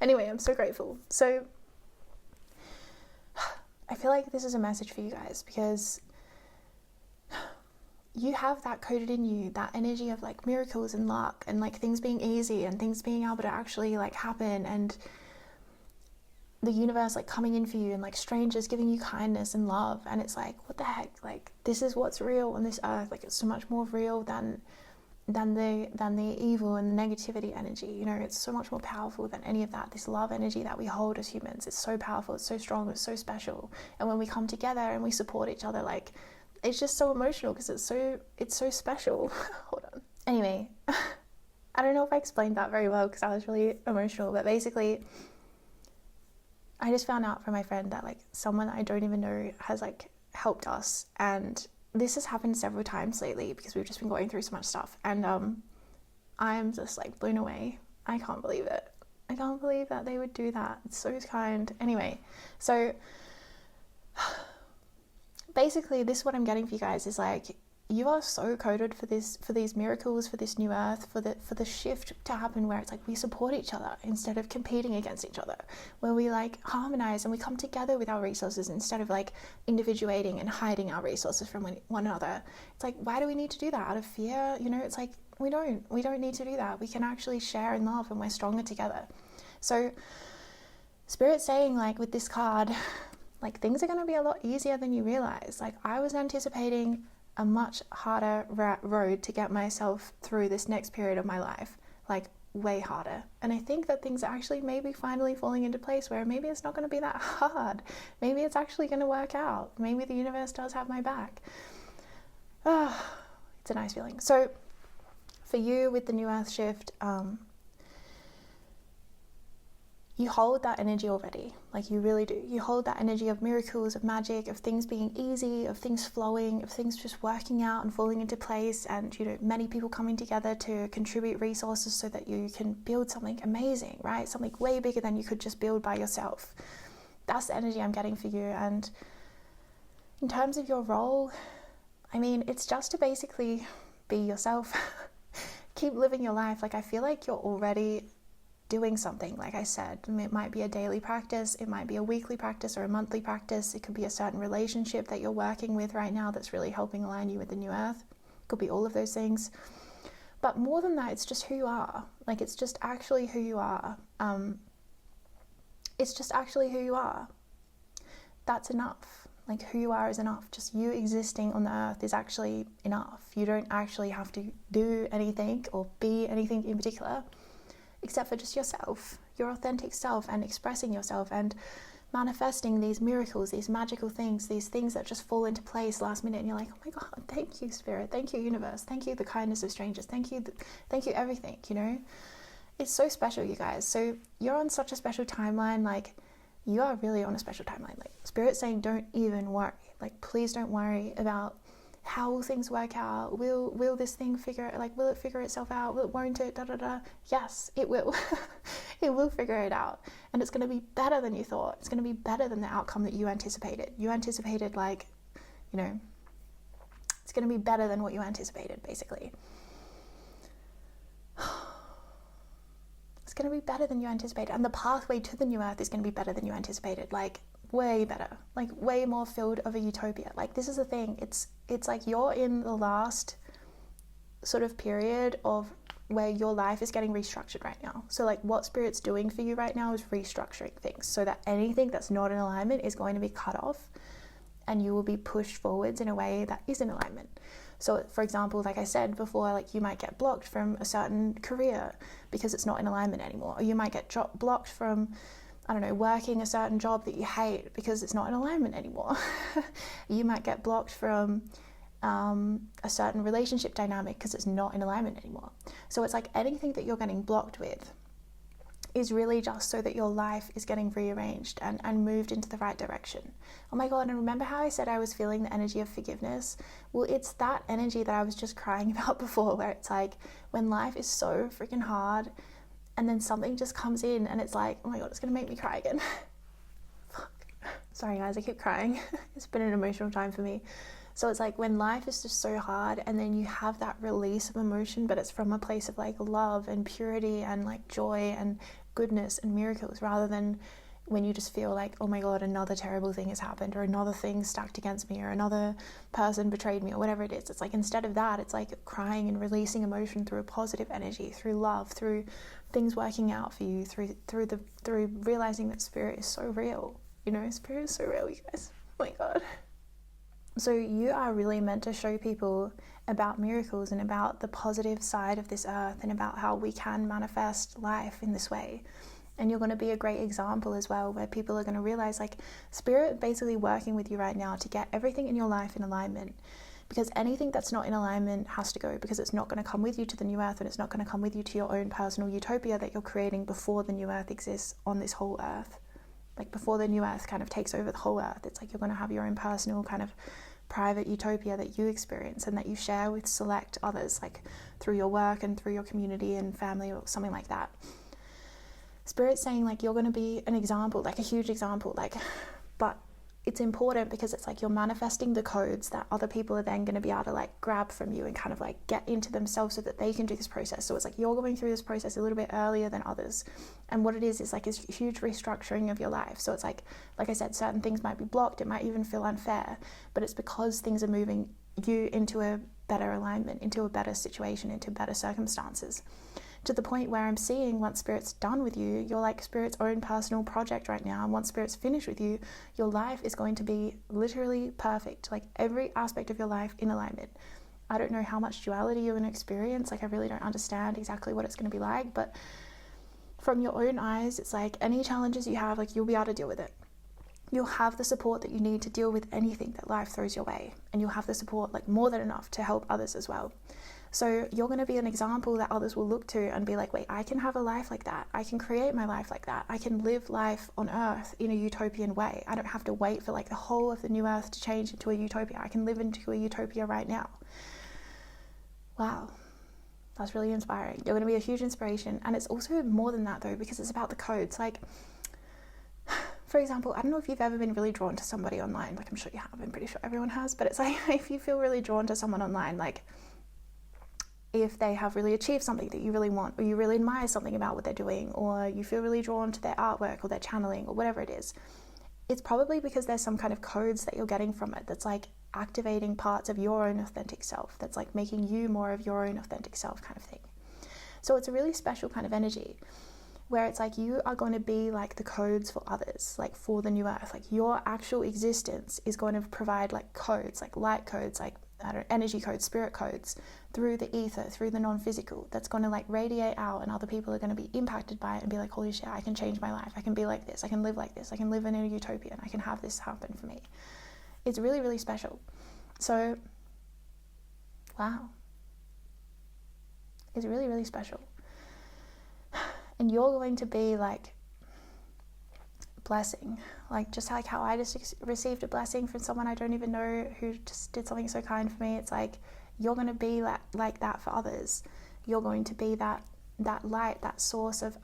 Anyway, I'm so grateful. So I feel like this is a message for you guys, because you have that coded in you, that energy of like miracles and luck and like things being easy and things being able to actually like happen, and the universe like coming in for you, and like strangers giving you kindness and love. And it's like, what the heck, like this is what's real on this earth. Like it's so much more real than the evil and the negativity energy, you know. It's so much more powerful than any of that. This love energy that we hold as humans, it's so powerful, it's so strong, it's so special. And when we come together and we support each other, like it's just so emotional because it's so special. Hold on. Anyway, I don't know if I explained that very well because I was really emotional, but basically I just found out from my friend that like someone I don't even know has like helped us, and this has happened several times lately because we've just been going through so much stuff, and I'm just like blown away. I can't believe it. I can't believe that they would do that. It's so kind. Anyway, so basically this is what I'm getting for you guys is like, you are so coded for this, for these miracles, for this new earth, for the shift to happen where it's like we support each other instead of competing against each other, where we like harmonize and we come together with our resources instead of like individuating and hiding our resources from one another. It's like, why do we need to do that? Out of fear? You know, it's like we don't need to do that. We can actually share in love and we're stronger together. So Spirit's saying like with this card, like things are going to be a lot easier than you realize. Like I was anticipating a much harder road to get myself through this next period of my life, like way harder. And I think that things are actually maybe finally falling into place where maybe it's not going to be that hard. Maybe it's actually going to work out. Maybe the universe does have my back. It's a nice feeling. So for you with the new earth shift, you hold that energy already, like you really do. You hold that energy of miracles, of magic, of things being easy, of things flowing, of things just working out and falling into place, and you know, many people coming together to contribute resources so that you can build something amazing, right? Something way bigger than you could just build by yourself. That's the energy I'm getting for you. And in terms of your role, I mean, it's just to basically be yourself. Keep living your life. Like I feel like you're already doing something. Like I said, it might be a daily practice, it might be a weekly practice or a monthly practice, it could be a certain relationship that you're working with right now that's really helping align you with the new earth. It could be all of those things, but more than that, it's just who you are. Like it's just actually who you are. It's just actually who you are. That's enough. Like who you are is enough. Just you existing on the earth is actually enough. You don't actually have to do anything or be anything in particular, except for just yourself, your authentic self, and expressing yourself and manifesting these miracles, these magical things, these things that just fall into place last minute. And you're like, oh my God, thank you, Spirit. Thank you, universe. Thank you, the kindness of strangers. Thank you, everything, you know? It's so special, you guys. So you're on such a special timeline. Like you are really on a special timeline. Like Spirit's saying, don't even worry. Like, please don't worry about how will things work out? Will this thing will it figure itself out? Won't it? Yes, it will. It will figure it out. And it's going to be better than you thought. It's going to be better than the outcome that you anticipated. You anticipated like, you know, it's going to be better than what you anticipated, basically. It's going to be better than you anticipated. And the pathway to the new earth is going to be better than you anticipated. Like, way better, like way more filled of a utopia. Like this is the thing, it's like you're in the last sort of period of where your life is getting restructured right now. So like what Spirit's doing for you right now is restructuring things so that anything that's not in alignment is going to be cut off and you will be pushed forwards in a way that is in alignment. So for example, like I said before, like you might get blocked from a certain career because it's not in alignment anymore, or you might get blocked from, I don't know, working a certain job that you hate because it's not in alignment anymore. You might get blocked from a certain relationship dynamic because it's not in alignment anymore. So it's like anything that you're getting blocked with is really just so that your life is getting rearranged and moved into the right direction. Oh my God, and remember how I said I was feeling the energy of forgiveness? Well, it's that energy that I was just crying about before, where it's like when life is so freaking hard and then something just comes in and it's like, oh my God, it's going to make me cry again. Fuck. Sorry guys, I keep crying. It's been an emotional time for me. So it's like when life is just so hard and then you have that release of emotion, but it's from a place of like love and purity and like joy and goodness and miracles, rather than when you just feel like, oh my God, another terrible thing has happened, or another thing stacked against me, or another person betrayed me, or whatever it is. It's like instead of that, it's like crying and releasing emotion through a positive energy, through love, through things working out for you, through realizing that spirit is so real. You know, spirit is so real, you guys. Oh my God. So you are really meant to show people about miracles and about the positive side of this earth and about how we can manifest life in this way. And you're going to be a great example as well, where people are going to realize like spirit basically working with you right now to get everything in your life in alignment. Because anything that's not in alignment has to go, because it's not going to come with you to the new earth, and it's not going to come with you to your own personal utopia that you're creating before the new earth exists on this whole earth. Like before the new earth kind of takes over the whole earth, it's like you're going to have your own personal kind of private utopia that you experience and that you share with select others, like through your work and through your community and family or something like that. Spirit's saying like you're going to be an example, like a huge example, like, but it's important because it's like you're manifesting the codes that other people are then going to be able to like grab from you and kind of like get into themselves so that they can do this process. So it's like you're going through this process a little bit earlier than others. And what it is like this huge restructuring of your life. So it's like I said, certain things might be blocked. It might even feel unfair, but it's because things are moving you into a better alignment, into a better situation, into better circumstances. To the point where I'm seeing once Spirit's done with you, you're like Spirit's own personal project right now. And once Spirit's finished with you, your life is going to be literally perfect. Like every aspect of your life in alignment. I don't know how much duality you're going to experience. Like I really don't understand exactly what it's going to be like. But from your own eyes, it's like any challenges you have, like you'll be able to deal with it. You'll have the support that you need to deal with anything that life throws your way. And you'll have the support like more than enough to help others as well. So you're going to be an example that others will look to and be like, wait, I can have a life like that. I can create my life like that. I can live life on earth in a utopian way. I don't have to wait for like the whole of the new earth to change into a utopia. I can live into a utopia right now. Wow. That's really inspiring. You're going to be a huge inspiration. And it's also more than that though, because it's about the codes. Like, for example, I don't know if you've ever been really drawn to somebody online. Like I'm sure you have. I'm pretty sure everyone has. But it's like if you feel really drawn to someone online, like if they have really achieved something that you really want, or you really admire something about what they're doing, or you feel really drawn to their artwork or their channeling or whatever it is, it's probably because there's some kind of codes that you're getting from it that's like activating parts of your own authentic self, that's like making you more of your own authentic self kind of thing. So it's a really special kind of energy where it's like you are going to be like the codes for others, like for the new earth. Like your actual existence is going to provide like codes, like light codes, like energy codes, spirit codes through the ether, through the non-physical, that's going to like radiate out, and other people are going to be impacted by it and be like, holy shit, I can change my life. I can be like this. I can live like this. I can live in a utopia and I can have this happen for me. It's really, really special. So, wow. It's really, really special. And you're going to be like blessing, like just like how I just received a blessing from someone I don't even know who just did something so kind for me. It's like you're going to be like that for others. You're going to be that light, that source of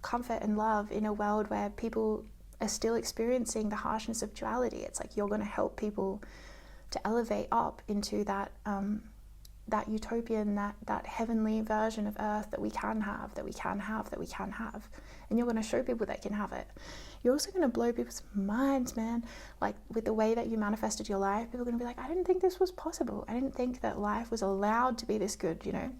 comfort and love in a world where people are still experiencing the harshness of duality. It's like you're going to help people to elevate up into that utopian, that heavenly version of earth that we can have, and you're going to show people that can have it. You're also going to blow people's minds, man. Like with the way that you manifested your life, people are going to be like, I didn't think this was possible. I didn't think that life was allowed to be this good, you know.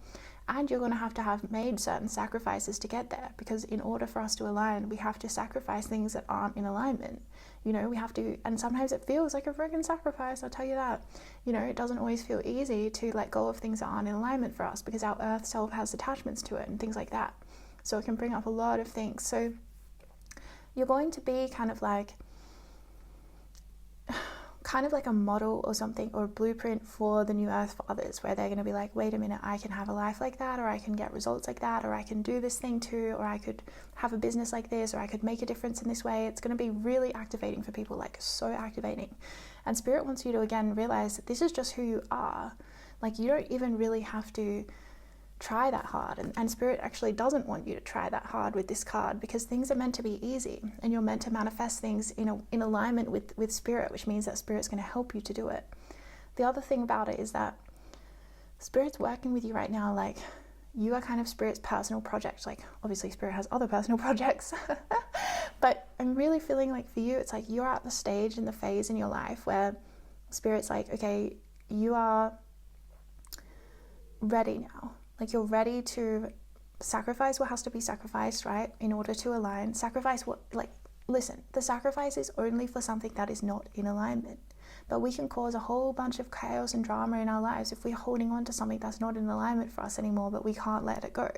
And you're going to have made certain sacrifices to get there, because in order for us to align, we have to sacrifice things that aren't in alignment. You know, we have to, and sometimes it feels like a freaking sacrifice, I'll tell you that. You know, it doesn't always feel easy to let go of things that aren't in alignment for us, because our earth self has attachments to it and things like that. So it can bring up a lot of things. So you're going to be kind of kind of like a model or something, or a blueprint for the new earth for others, where they're going to be like, wait a minute, I can have a life like that, or I can get results like that, or I can do this thing too, or I could have a business like this, or I could make a difference in this way. It's going to be really activating for people, like so activating. And Spirit wants you to again realize that this is just who you are. Like, you don't even really have to try that hard, and Spirit actually doesn't want you to try that hard with this card, because things are meant to be easy, and you're meant to manifest things in alignment with Spirit, which means that Spirit's going to help you to do it. The other thing about it is that Spirit's working with you right now. Like, you are kind of Spirit's personal project. Like, obviously Spirit has other personal projects but I'm really feeling like for you, it's like you're at the stage in the phase in your life where Spirit's like, okay, you are ready now. Like, you're ready to sacrifice what has to be sacrificed, right? In order to align. Sacrifice what, like, listen, the sacrifice is only for something that is not in alignment. But we can cause a whole bunch of chaos and drama in our lives if we're holding on to something that's not in alignment for us anymore, but we can't let it go.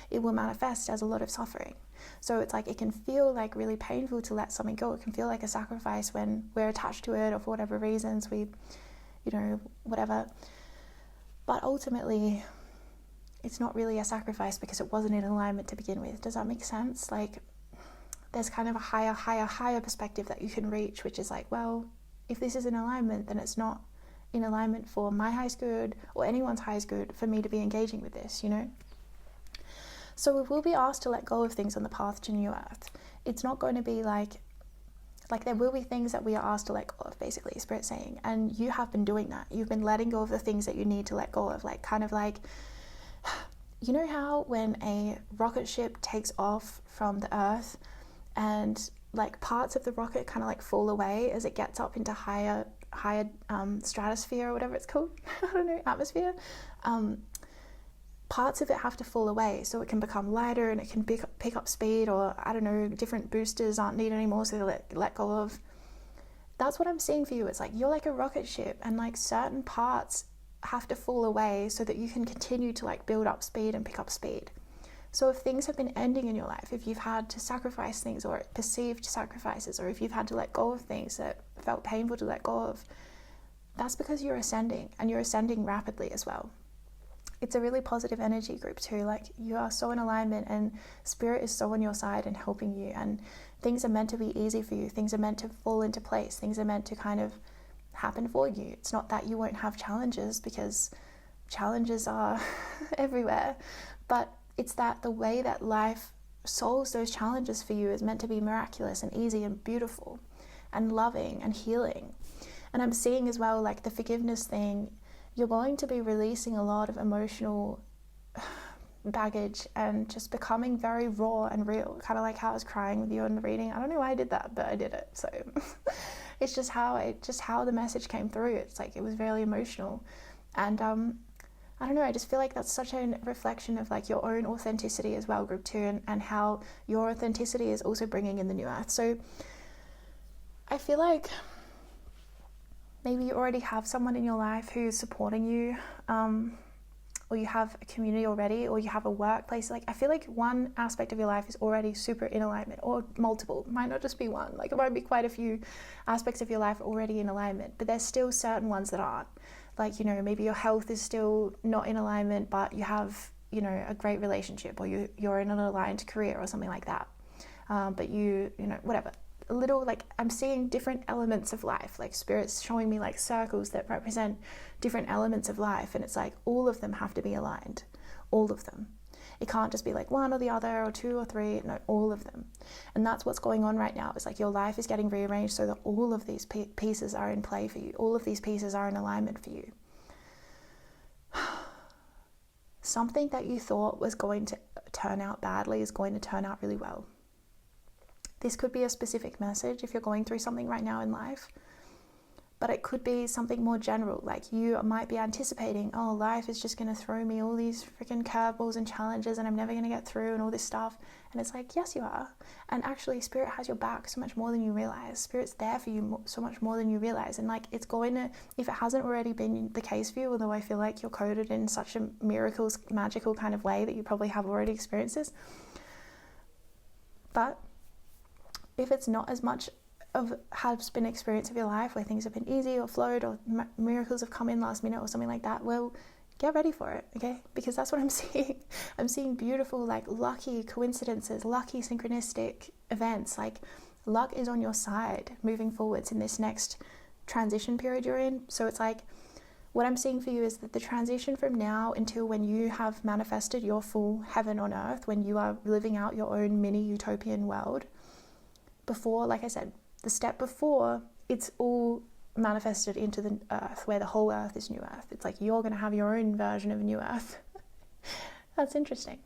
It will manifest as a lot of suffering. So it's like, it can feel like really painful to let something go. It can feel like a sacrifice when we're attached to it, or for whatever reasons we, whatever. But ultimately, it's not really a sacrifice because it wasn't in alignment to begin with. Does that make sense? Like, there's kind of a higher perspective that you can reach, which is like, well, if this is in alignment, then it's not in alignment for my highest good or anyone's highest good for me to be engaging with this, So we will be asked to let go of things on the path to New Earth. It's not going to be like there will be things that we are asked to let go of, basically, Spirit's saying. And you have been doing that. You've been letting go of the things that you need to let go of, like, kind of like, you know how when a rocket ship takes off from the Earth and like parts of the rocket kind of like fall away as it gets up into higher stratosphere, or whatever it's called, I don't know, atmosphere. Parts of it have to fall away so it can become lighter and it can pick up speed, or I don't know, different boosters aren't needed anymore, so they let go of. That's what I'm seeing for you. It's like you're like a rocket ship, and like certain parts have to fall away so that you can continue to like build up speed and pick up speed. So if things have been ending in your life, if you've had to sacrifice things or perceived sacrifices, or if you've had to let go of things that felt painful to let go of, that's because you're ascending, and you're ascending rapidly as well. It's a really positive energy group too. Like, you are so in alignment, and Spirit is so on your side and helping you, and things are meant to be easy for you. Things are meant to fall into place. Things are meant to kind of happen for you. It's not that you won't have challenges, because challenges are everywhere, but it's that the way that life solves those challenges for you is meant to be miraculous and easy and beautiful and loving and healing. And I'm seeing as well, like, the forgiveness thing, you're going to be releasing a lot of emotional baggage and just becoming very raw and real, kind of like how I was crying with you in the reading. I don't know why I did that, but I did it. So it's just how the message came through. It's like, it was very emotional. And I don't know, I just feel like that's such a reflection of like your own authenticity as well, group 2, and how your authenticity is also bringing in the new earth. So I feel like maybe you already have someone in your life who's supporting you, or you have a community already, or you have a workplace. Like, I feel like one aspect of your life is already super in alignment, or multiple. It might not just be one. Like, it might be quite a few aspects of your life already in alignment, but there's still certain ones that aren't. Like, maybe your health is still not in alignment, but you have, a great relationship, or you're in an aligned career or something like that. But whatever. A little, like, I'm seeing different elements of life, like Spirit's showing me like circles that represent different elements of life, and it's like all of them have to be aligned, all of them. It can't just be like one or the other or two or three, no, all of them. And that's what's going on right now. It's like your life is getting rearranged so that all of these pieces are in play for you. All of these pieces are in alignment for you. Something that you thought was going to turn out badly is going to turn out really well. This could be a specific message if you're going through something right now in life, but it could be something more general. Like, you might be anticipating, oh, life is just going to throw me all these freaking curveballs and challenges, and I'm never going to get through and all this stuff. And it's like, yes, you are. And actually, Spirit has your back so much more than you realize. Spirit's there for you so much more than you realize. And like, it's going to, if it hasn't already been the case for you, although I feel like you're coded in such a miracles, magical kind of way that you probably have already experienced this. But if it's not as much has been an experience of your life where things have been easy or flowed or miracles have come in last minute or something like that, well, get ready for it, okay? Because that's what I'm seeing. I'm seeing beautiful, like, lucky coincidences, lucky synchronistic events. Like, luck is on your side moving forwards in this next transition period you're in. So it's like, what I'm seeing for you is that the transition from now until when you have manifested your full heaven on earth, when you are living out your own mini utopian world, before, like I said, the step before, it's all manifested into the earth, where the whole earth is new earth. It's like you're going to have your own version of new earth. That's interesting.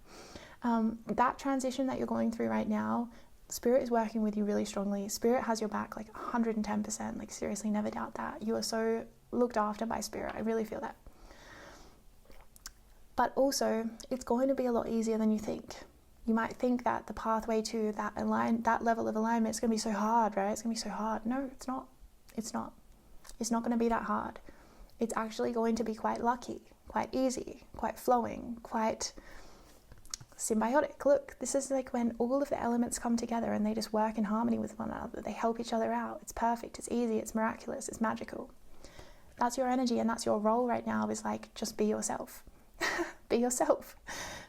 That transition that you're going through right now, Spirit is working with you really strongly. Spirit has your back like 110%. Like, seriously, never doubt that. You are so looked after by Spirit. I really feel that. But also, it's going to be a lot easier than you think. You might think that the pathway to that level of alignment is going to be so hard, right? It's going to be so hard. No, it's not. It's not. It's not going to be that hard. It's actually going to be quite lucky, quite easy, quite flowing, quite symbiotic. Look, this is like when all of the elements come together and they just work in harmony with one another. They help each other out. It's perfect. It's easy. It's miraculous. It's magical. That's your energy, and that's your role right now, is like, just be yourself. Be yourself.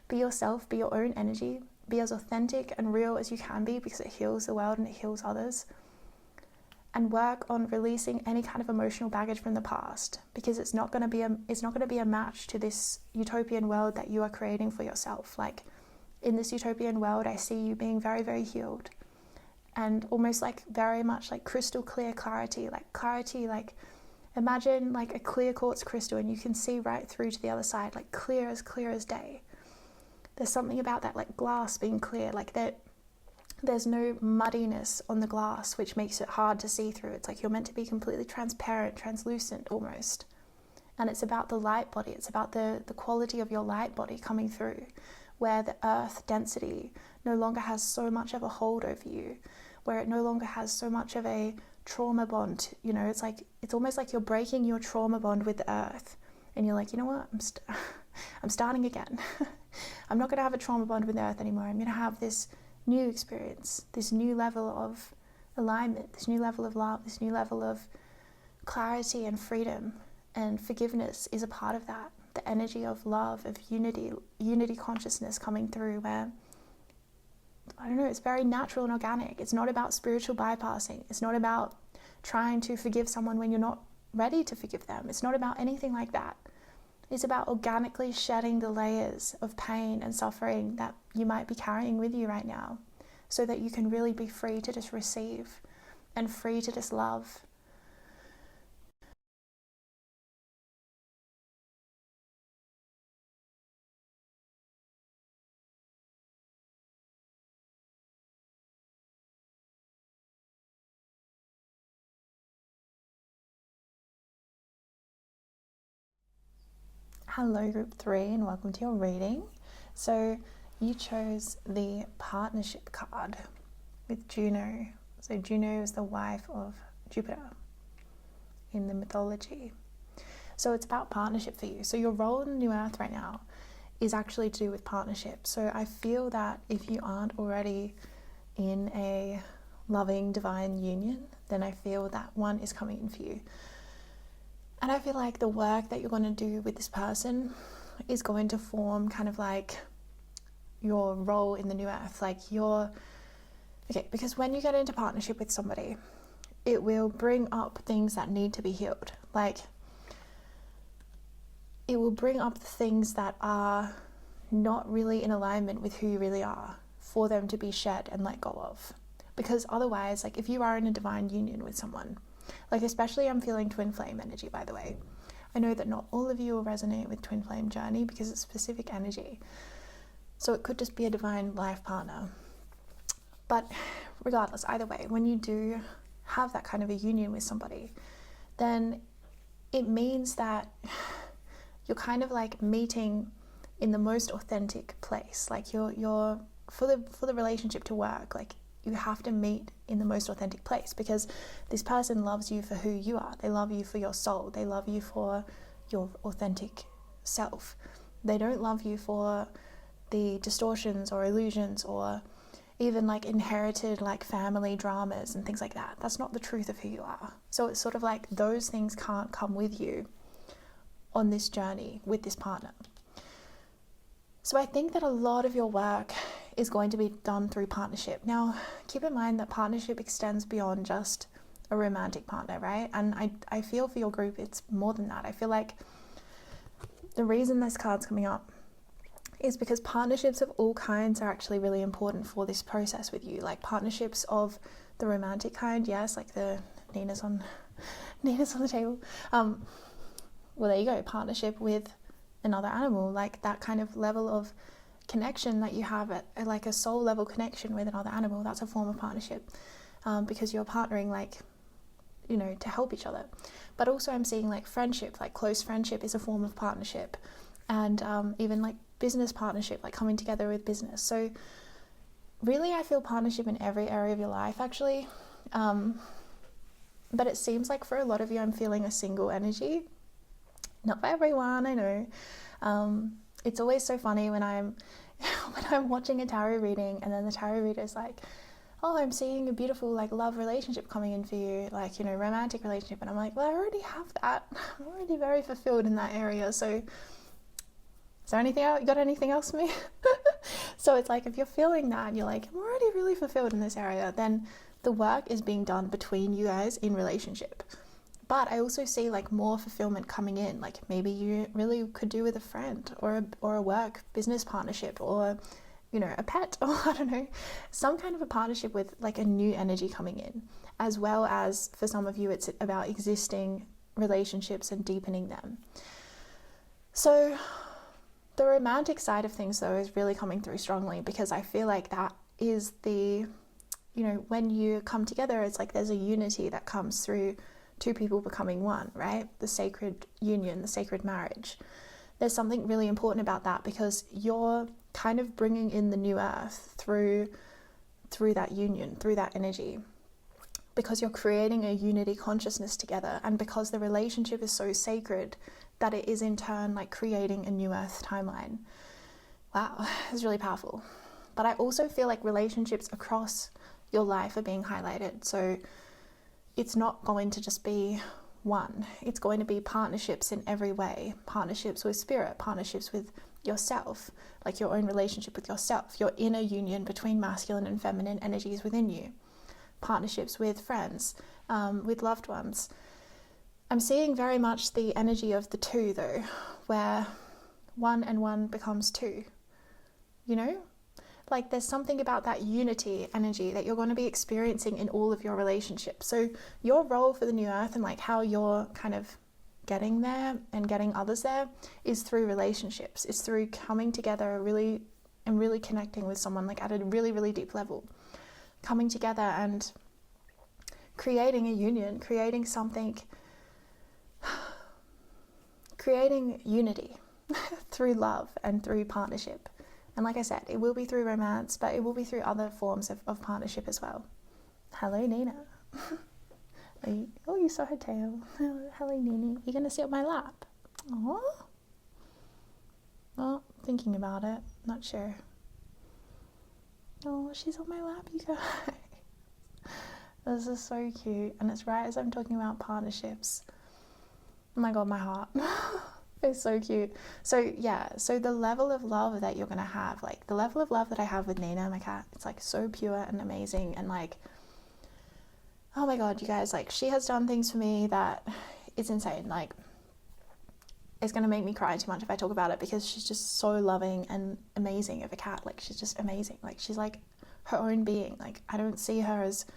Be yourself. Be your own energy. Be as authentic and real as you can be, because it heals the world and it heals others. And work on releasing any kind of emotional baggage from the past, because it's not going to be a match to this utopian world that you are creating for yourself. Like, in this utopian world, I see you being very, very healed, and almost like very much like crystal clear clarity, like imagine like a clear quartz crystal and you can see right through to the other side, like clear as day. There's something about that, like glass being clear, like that. There's no muddiness on the glass, which makes it hard to see through. It's like you're meant to be completely transparent, translucent almost. And it's about the light body. It's about the quality of your light body coming through, where the earth density no longer has so much of a hold over you, where it no longer has so much of a trauma bond. You know, it's almost like you're breaking your trauma bond with the earth. And you're like, you know what? I'm starting again. I'm not going to have a trauma bond with the earth anymore. I'm going to have this new experience, this new level of alignment, this new level of love, this new level of clarity and freedom, and forgiveness is a part of that. The energy of love, of unity consciousness coming through, where, I don't know, it's very natural and organic. It's not about spiritual bypassing. It's not about trying to forgive someone when you're not ready to forgive them. It's not about anything like that. It's about organically shedding the layers of pain and suffering that you might be carrying with you right now, so that you can really be free to just receive and free to just love. Hello group 3, and welcome to your reading. So you chose the partnership card with Juno. So Juno is the wife of Jupiter in the mythology. So it's about partnership for you. So your role in the new earth right now is actually to do with partnership. So I feel that if you aren't already in a loving divine union, then I feel that one is coming in for you. And I feel like the work that you're going to do with this person is going to form kind of like your role in the new earth. Like because when you get into partnership with somebody, it will bring up things that need to be healed. Like, it will bring up the things that are not really in alignment with who you really are, for them to be shed and let go of. Because otherwise, like, if you are in a divine union with someone, like, especially I'm feeling twin flame energy, by the way. I know that not all of you will resonate with twin flame journey because it's specific energy. So it could just be a divine life partner. But regardless, either way, when you do have that kind of a union with somebody, then it means that you're kind of like meeting in the most authentic place. Like, you're for the relationship to work, like, you have to meet in the most authentic place, because this person loves you for who you are. They love you for your soul. They love you for your authentic self. They don't love you for the distortions or illusions or even like inherited like family dramas and things like that. That's not the truth of who you are. So it's sort of like those things can't come with you on this journey with this partner. So I think that a lot of your work is going to be done through partnership. Now, keep in mind that partnership extends beyond just a romantic partner, right? And I feel for your group, it's more than that. I feel like the reason this card's coming up is because partnerships of all kinds are actually really important for this process with you. Like partnerships of the romantic kind, yes, like the Nina's on the table. Well, there you go, partnership with another animal, like that kind of level of connection that you have at like a soul level connection with another animal. That's a form of partnership, because you're partnering, like, you know, to help each other. But also I'm seeing like friendship, like close friendship is a form of partnership, and even like business partnership, like coming together with business. So really I feel partnership in every area of your life actually, but it seems like for a lot of you I'm feeling a single energy. Not for everyone, I know. It's always so funny when I'm watching a tarot reading and then the tarot reader is like, oh, I'm seeing a beautiful like love relationship coming in for you, like, you know, romantic relationship. And I'm like, well, I already have that. I'm already very fulfilled in that area. So is there anything else? You got anything else for me? So it's like, if you're feeling that and you're like, I'm already really fulfilled in this area, then the work is being done between you guys in relationship. But I also see like more fulfillment coming in, like maybe you really could do with a friend or a work business partnership, or, you know, a pet, or I don't know, some kind of a partnership with like a new energy coming in, as well as for some of you it's about existing relationships and deepening them. So the romantic side of things though is really coming through strongly, because I feel like that is the, you know, when you come together, it's like there's a unity that comes through two people becoming one, right? The sacred union, the sacred marriage. There's something really important about that, because you're kind of bringing in the new earth through that union, through that energy, because you're creating a unity consciousness together, and because the relationship is so sacred that it is in turn like creating a new earth timeline. Wow, it's really powerful. But I also feel like relationships across your life are being highlighted. So it's not going to just be one. It's going to be partnerships in every way. Partnerships with spirit, partnerships with yourself, like your own relationship with yourself, your inner union between masculine and feminine energies within you. Partnerships with friends, with loved ones. I'm seeing very much the energy of the two though, where one and one becomes two, you know? Like there's something about that unity energy that you're going to be experiencing in all of your relationships. So your role for the new earth and like how you're kind of getting there and getting others there is through relationships. It's through coming together really connecting with someone like at a really, really deep level. Coming together and creating a union, creating something, creating unity through love and through partnership. And like I said, it will be through romance, but it will be through other forms of partnership as well. Hello, Nina. Oh, you saw her tail. Hello, Nina. You going to sit on my lap? Oh. Well, thinking about it. Not sure. Oh, she's on my lap, you guys. This is so cute. And it's right as I'm talking about partnerships. Oh my God, my heart. It's so cute. So yeah, so the level of love that you're going to have, like the level of love that I have with Nina, my cat, it's like so pure and amazing. And like, oh my God, you guys, like she has done things for me that it's insane. Like it's going to make me cry too much if I talk about it, because she's just so loving and amazing of a cat. Like she's just amazing. Like she's like her own being. Like I don't see her as,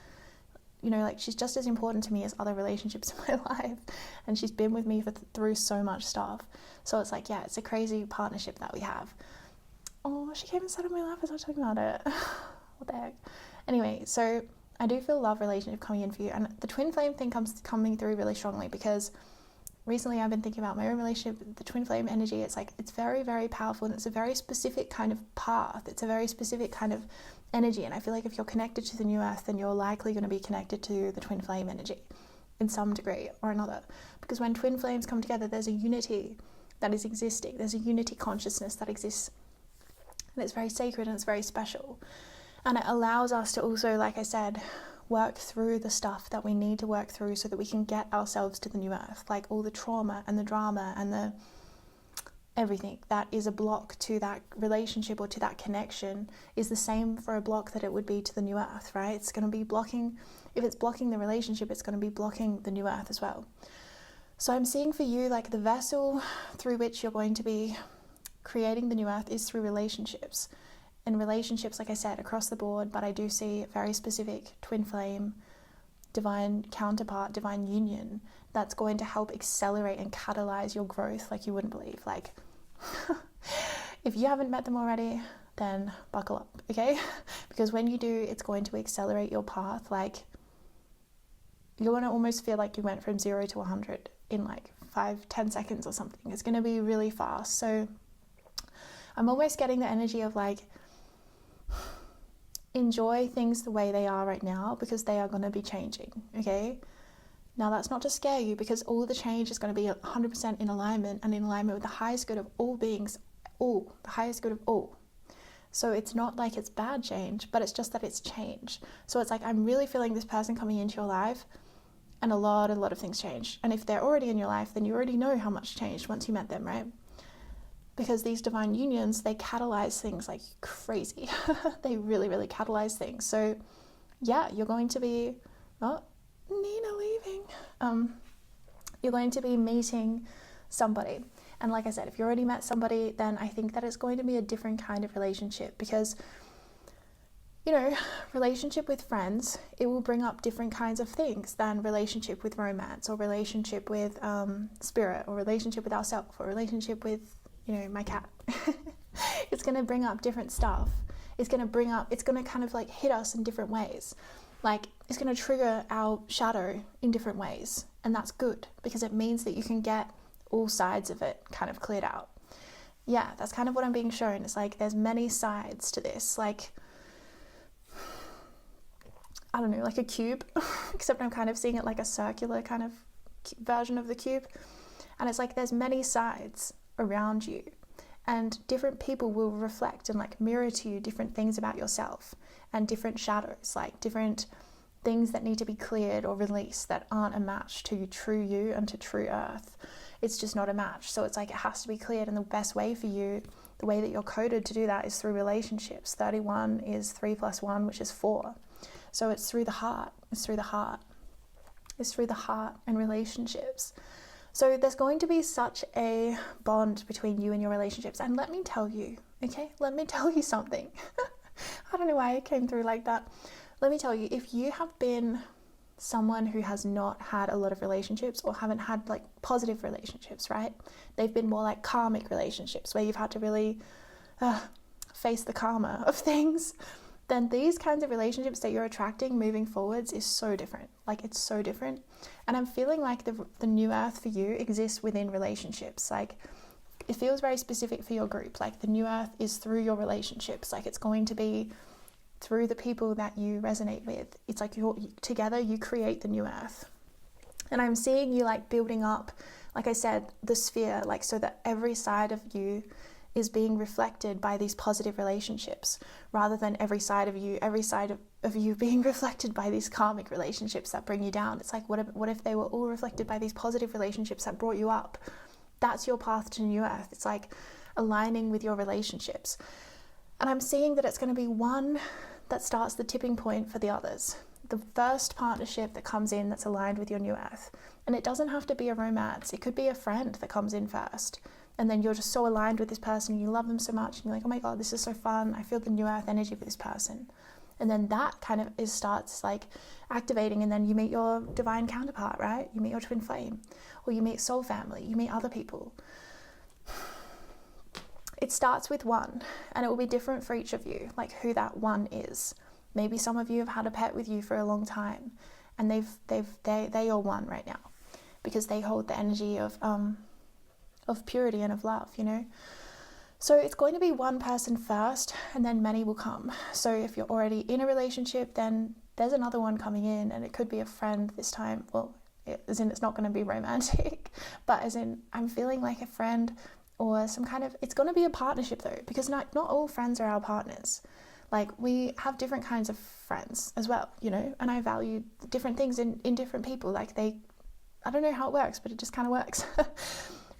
you know, like she's just as important to me as other relationships in my life, and she's been with me through so much stuff. So it's like, yeah, it's a crazy partnership that we have. Oh, she came and sat on my lap as I was talking about it. What the heck? Anyway, so I do feel love relationship coming in for you, and the twin flame thing coming through really strongly, because recently I've been thinking about my own relationship, the twin flame energy. It's like, it's very, very powerful, and it's a very specific kind of path. It's a very specific kind of energy. And I feel like if you're connected to the new earth, then you're likely going to be connected to the twin flame energy in some degree or another. Because when twin flames come together, there's a unity that is existing. There's a unity consciousness that exists. And it's very sacred and it's very special. And it allows us to also, like I said, work through the stuff that we need to work through so that we can get ourselves to the new earth. Like all the trauma and the drama and the everything that is a block to that relationship or to that connection is the same for a block that it would be to the new earth, right? It's going to be blocking, if it's blocking the relationship, it's going to be blocking the new earth as well. So I'm seeing for you, like the vessel through which you're going to be creating the new earth is through relationships. In relationships, like I said, across the board, but I do see very specific twin flame, divine counterpart, divine union that's going to help accelerate and catalyze your growth like you wouldn't believe. Like, if you haven't met them already, then buckle up, okay? Because when you do, it's going to accelerate your path. Like, you're going to almost feel like you went from 0 to 100 in like 5-10 seconds or something. It's going to be really fast. So I'm almost getting the energy of like, enjoy things the way they are right now because they are going to be changing, okay? Now that's not to scare you because all the change is going to be 100% in alignment and in alignment with the highest good of all beings, the highest good of all. So it's not like it's bad change, but it's just that it's change. So it's like I'm really feeling this person coming into your life and a lot of things change. And if they're already in your life, then you already know how much changed once you met them, right? Because these divine unions, they catalyze things like crazy. They really catalyze things. So yeah, you're going to be, Nina leaving. You're going to be meeting somebody. And like I said, if you already met somebody, then I think that it's going to be a different kind of relationship because, you know, relationship with friends, it will bring up different kinds of things than relationship with romance or relationship with spirit or relationship with ourselves or relationship with, you know, my cat. It's going to bring up different stuff. It's going to kind of like hit us in different ways. Like it's going to trigger our shadow in different ways. And that's good because it means that you can get all sides of it kind of cleared out. Yeah, that's kind of what I'm being shown. It's like there's many sides to this. Like, I don't know, like a cube, except I'm kind of seeing it like a circular kind of version of the cube. And it's like there's many sides around you and different people will reflect and like mirror to you different things about yourself and different shadows, like different things that need to be cleared or released that aren't a match to true you and to true earth. It's just not a match. So it's like it has to be cleared, and the best way for you, the way that you're coded to do that is through relationships. 31 is 3 + 1, which is 4. So it's through the heart. It's through the heart and relationships. So there's going to be such a bond between you and your relationships. And let me tell you, okay? Let me tell you something. I don't know why it came through like that. Let me tell you, if you have been someone who has not had a lot of relationships or haven't had like positive relationships, right? They've been more like karmic relationships where you've had to really face the karma of things. Then these kinds of relationships that you're attracting moving forwards is so different. Like it's so different. And I'm feeling like the new earth for you exists within relationships. Like it feels very specific for your group. Like the new earth is through your relationships. Like it's going to be through the people that you resonate with. It's like together you create the new earth. And I'm seeing you like building up, like I said, the sphere, like so that every side of you is being reflected by these positive relationships rather than every side of you being reflected by these karmic relationships that bring you down. It's like, what if they were all reflected by these positive relationships that brought you up? That's your path to new earth. It's like aligning with your relationships. And I'm seeing that it's going to be one that starts the tipping point for the others. The first partnership that comes in that's aligned with your new earth. And it doesn't have to be a romance. It could be a friend that comes in first. And then you're just so aligned with this person, you love them so much, and you're like, oh my God, this is so fun. I feel the new earth energy with this person. And then that kind of starts like activating, and then you meet your divine counterpart, right? You meet your twin flame, or you meet soul family, you meet other people. It starts with one, and it will be different for each of you, like who that one is. Maybe some of you have had a pet with you for a long time, and they are one right now, because they hold the energy of purity and of love, you know. So it's going to be one person first, and then many will come. So if you're already in a relationship, then there's another one coming in, and it could be a friend this time. Well, as in it's not going to be romantic, but as in I'm feeling like a friend or some kind of, it's going to be a partnership though, because not all friends are our partners. Like, we have different kinds of friends as well, you know, and I value different things in different people. Like, I don't know how it works, but it just kind of works.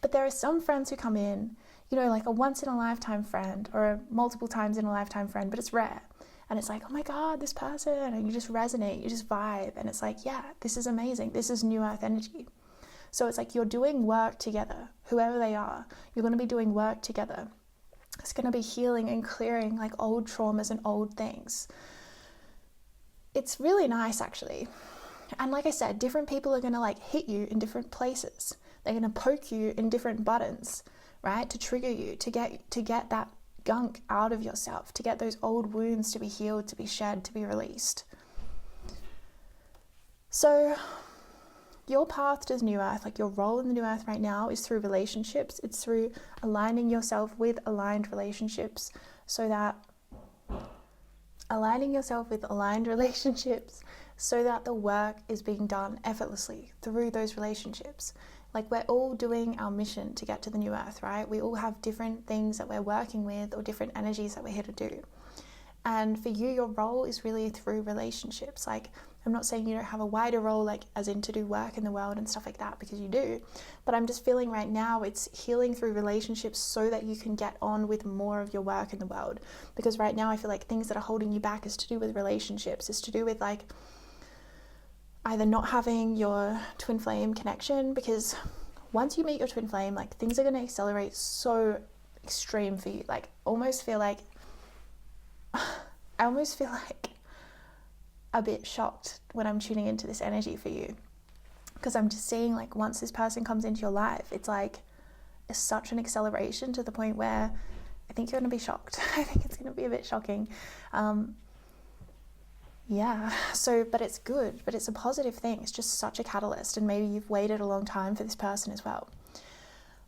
But there are some friends who come in, you know, like a once in a lifetime friend or a multiple times in a lifetime friend, but it's rare. And it's like, oh my God, this person, and you just resonate, you just vibe. And it's like, yeah, this is amazing. This is new earth energy. So it's like you're doing work together, whoever they are, you're going to be doing work together. It's going to be healing and clearing like old traumas and old things. It's really nice, actually. And like I said, different people are going to like hit you in different places. They're going to poke you in different buttons, right? To trigger you, to get that gunk out of yourself, to get those old wounds to be healed, to be shed, to be released. So your path to the new earth, like your role in the new earth right now, is through relationships. It's through aligning yourself with aligned relationships, so that the work is being done effortlessly through those relationships. Like, we're all doing our mission to get to the new earth, right? We all have different things that we're working with, or different energies that we're here to do. And for you, your role is really through relationships. Like, I'm not saying you don't have a wider role, like as in to do work in the world and stuff like that, because you do. But I'm just feeling right now it's healing through relationships so that you can get on with more of your work in the world. Because right now I feel like things that are holding you back is to do with relationships. It's to do with like either not having your twin flame connection, because once you meet your twin flame, like things are going to accelerate so extreme for you. Like, I almost feel like a bit shocked when I'm tuning into this energy for you, because I'm just seeing like once this person comes into your life, it's like it's such an acceleration to the point where I think you're going to be shocked. I think it's going to be a bit shocking. But it's good, but it's a positive thing. It's just such a catalyst, and maybe you've waited a long time for this person as well.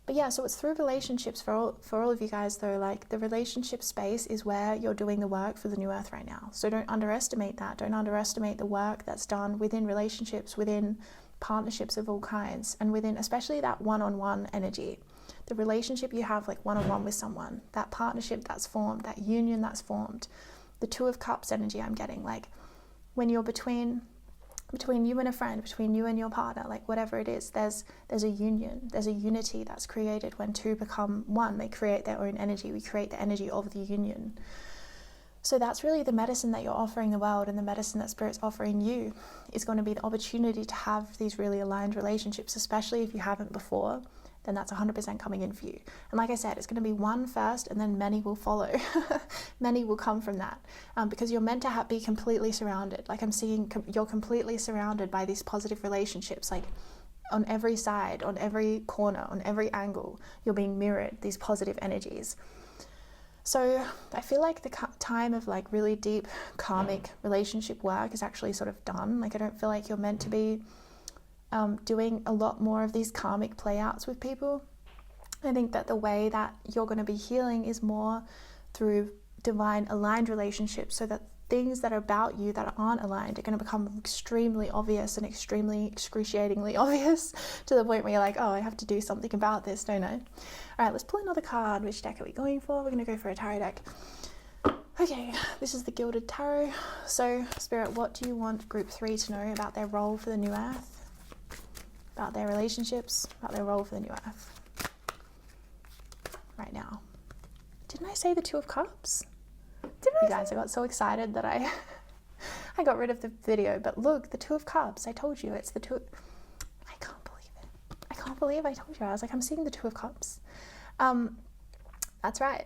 But yeah, so it's through relationships for all of you guys, though. Like, the relationship space is where you're doing the work for the new earth right now. So don't underestimate that. Don't underestimate the work that's done within relationships, within partnerships of all kinds, and within especially that one-on-one energy. The relationship you have like one-on-one with someone, that partnership that's formed, that union that's formed, the Two of Cups energy I'm getting, like when you're between you and a friend, between you and your partner, like whatever it is, there's a union, there's a unity that's created when two become one. They create their own energy. We create the energy of the union. So that's really the medicine that you're offering the world, and the medicine that Spirit's offering you is going to be the opportunity to have these really aligned relationships, especially if you haven't before. Then that's 100% coming in for you. And like I said, it's going to be one first, and then many will follow. Many will come from that, because you're meant to be completely surrounded. Like, I'm seeing you're completely surrounded by these positive relationships, like on every side, on every corner, on every angle, you're being mirrored, these positive energies. So I feel like the time of like really deep karmic relationship work is actually sort of done. Like, I don't feel like you're meant to be doing a lot more of these karmic playouts with people. I think that the way that you're going to be healing is more through divine aligned relationships, so that things that are about you that aren't aligned are going to become extremely obvious and extremely excruciatingly obvious, to the point where you're like, oh, I have to do something about this, don't I? All right, let's pull another card. Which deck are we going for? We're going to go for a tarot deck. Okay, this is the Gilded Tarot. So, Spirit, what do you want Group 3 to know about their role for the new earth? About their relationships, about their role for the new earth right now. Didn't I say the Two of Cups? You guys, I got so excited that I got rid of the video. But look, the Two of Cups. I told you it's the two. I can't believe it. I can't believe I told you. I was like, I'm seeing the Two of Cups. That's right.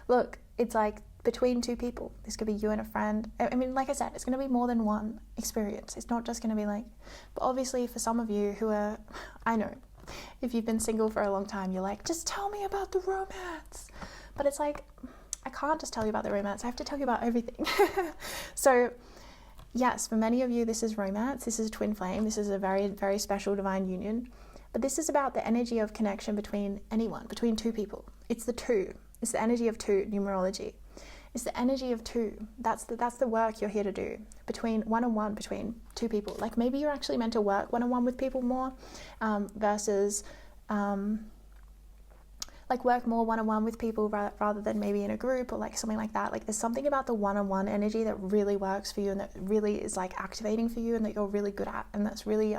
Look, it's like between two people. This could be you and a friend. I mean, like I said, it's going to be more than one experience. It's not just going to be like, but obviously for some of you who are, I know, if you've been single for a long time, you're like, just tell me about the romance. But it's like, I can't just tell you about the romance. I have to tell you about everything. So yes, for many of you, this is romance. This is a twin flame. This is a very, very special divine union. But this is about the energy of connection between anyone, between two people. It's the two. It's the energy of two, numerology. It's the energy of two. That's the work you're here to do, between one-on-one, between two people. Like, maybe you're actually meant to work one-on-one with people more, versus like work more one-on-one with people rather than maybe in a group or like something like that. Like there's something about the one-on-one energy that really works for you and that really is like activating for you and that you're really good at, and that's really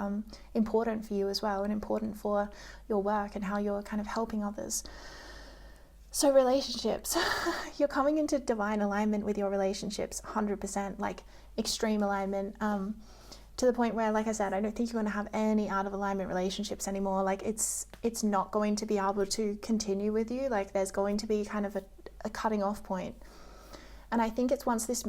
important for you as well, and important for your work and how you're kind of helping others. So relationships, you're coming into divine alignment with your relationships, 100%, like extreme alignment, to the point where, like I said, I don't think you're going to have any out of alignment relationships anymore. Like it's not going to be able to continue with you. Like there's going to be kind of a cutting off point. And I think it's once this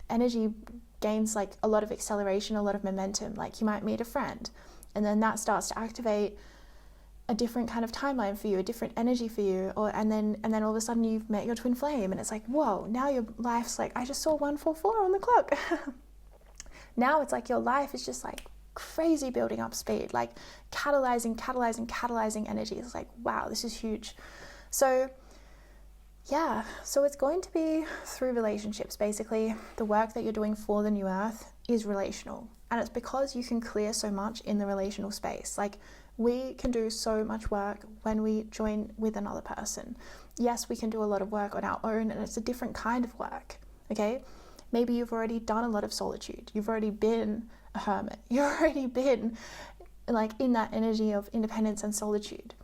energy gains like a lot of acceleration, a lot of momentum, like you might meet a friend and then that starts to activate a different kind of timeline for you, a different energy for you, and then all of a sudden you've met your twin flame and it's like, whoa, now your life's like, I just saw 144 on the clock. Now it's like your life is just like crazy building up speed, like catalyzing energy. It's like, wow, this is huge. So yeah, so it's going to be through relationships. Basically, the work that you're doing for the new earth is relational. And it's because you can clear so much in the relational space. Like we can do so much work when we join with another person. Yes, we can do a lot of work on our own, and it's a different kind of work, okay? Maybe you've already done a lot of solitude. You've already been a hermit. You've already been like in that energy of independence and solitude.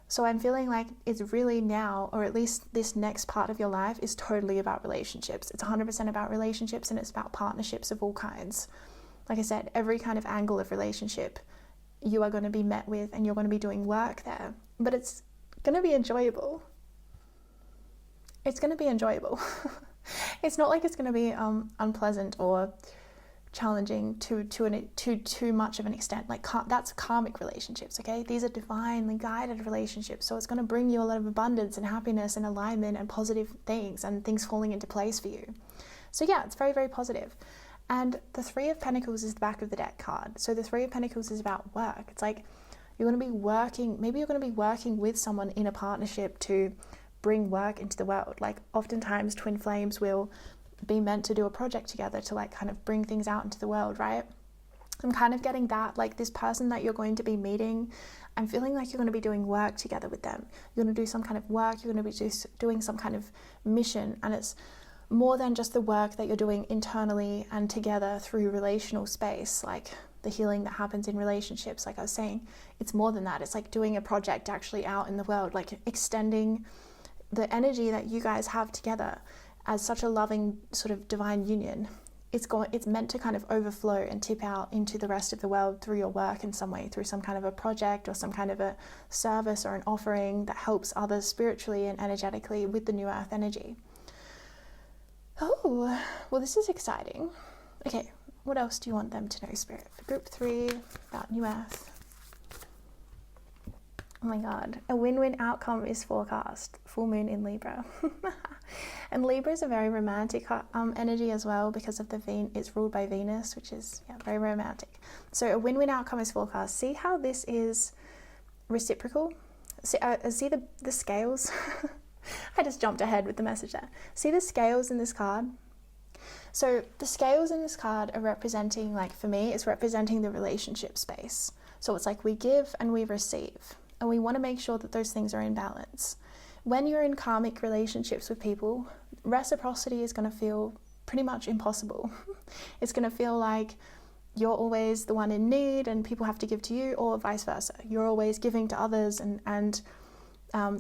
So I'm feeling like it's really now, or at least this next part of your life is totally about relationships. It's 100% about relationships, and it's about partnerships of all kinds. Like I said, every kind of angle of relationship you are going to be met with, and you're going to be doing work there. But it's going to be enjoyable. It's going to be enjoyable. It's not like it's going to be unpleasant or challenging to much of an extent. Like that's karmic relationships, okay? These are divinely guided relationships. So it's going to bring you a lot of abundance and happiness and alignment and positive things and things falling into place for you. So yeah, it's very, very positive. And the Three of Pentacles is the back of the deck card. So the Three of Pentacles is about work. It's like you're going to be working, maybe you're going to be working with someone in a partnership to bring work into the world. Like oftentimes twin flames will be meant to do a project together to like kind of bring things out into the world, right? I'm kind of getting that, like this person that you're going to be meeting, I'm feeling like you're going to be doing work together with them. You're going to do some kind of work, you're going to be doing some kind of mission, and it's more than just the work that you're doing internally and together through relational space, like the healing that happens in relationships. Like I was saying, it's more than that. It's like doing a project actually out in the world, like extending the energy that you guys have together as such a loving sort of divine union. It's meant to kind of overflow and tip out into the rest of the world through your work in some way, through some kind of a project or some kind of a service or an offering that helps others spiritually and energetically with the new earth energy. Oh, well, this is exciting. Okay, what else do you want them to know, Spirit? For group 3, about new earth. Oh my God, a win-win outcome is forecast. Full moon in Libra. And Libra is a very romantic energy as well because of it's ruled by Venus, which is very romantic. So a win-win outcome is forecast. See how this is reciprocal? See the scales? I just jumped ahead with the message there. See the scales in this card? So the scales in this card are representing, like for me, it's representing the relationship space. So it's like we give and we receive. And we want to make sure that those things are in balance. When you're in karmic relationships with people, reciprocity is going to feel pretty much impossible. It's going to feel like you're always the one in need and people have to give to you, or vice versa. You're always giving to others and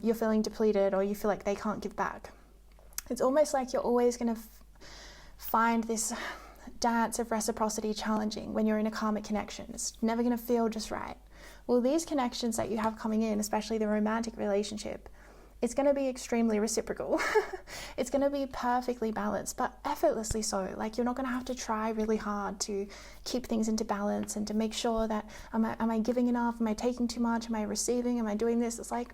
you're feeling depleted, or you feel like they can't give back. It's almost like you're always going to find this dance of reciprocity challenging when you're in a karmic connection. It's never going to feel just right. Well, these connections that you have coming in, especially the romantic relationship, it's going to be extremely reciprocal. It's going to be perfectly balanced, but effortlessly so. Like you're not going to have to try really hard to keep things into balance and to make sure that am I giving enough? Am I taking too much? Am I receiving? Am I doing this? It's like,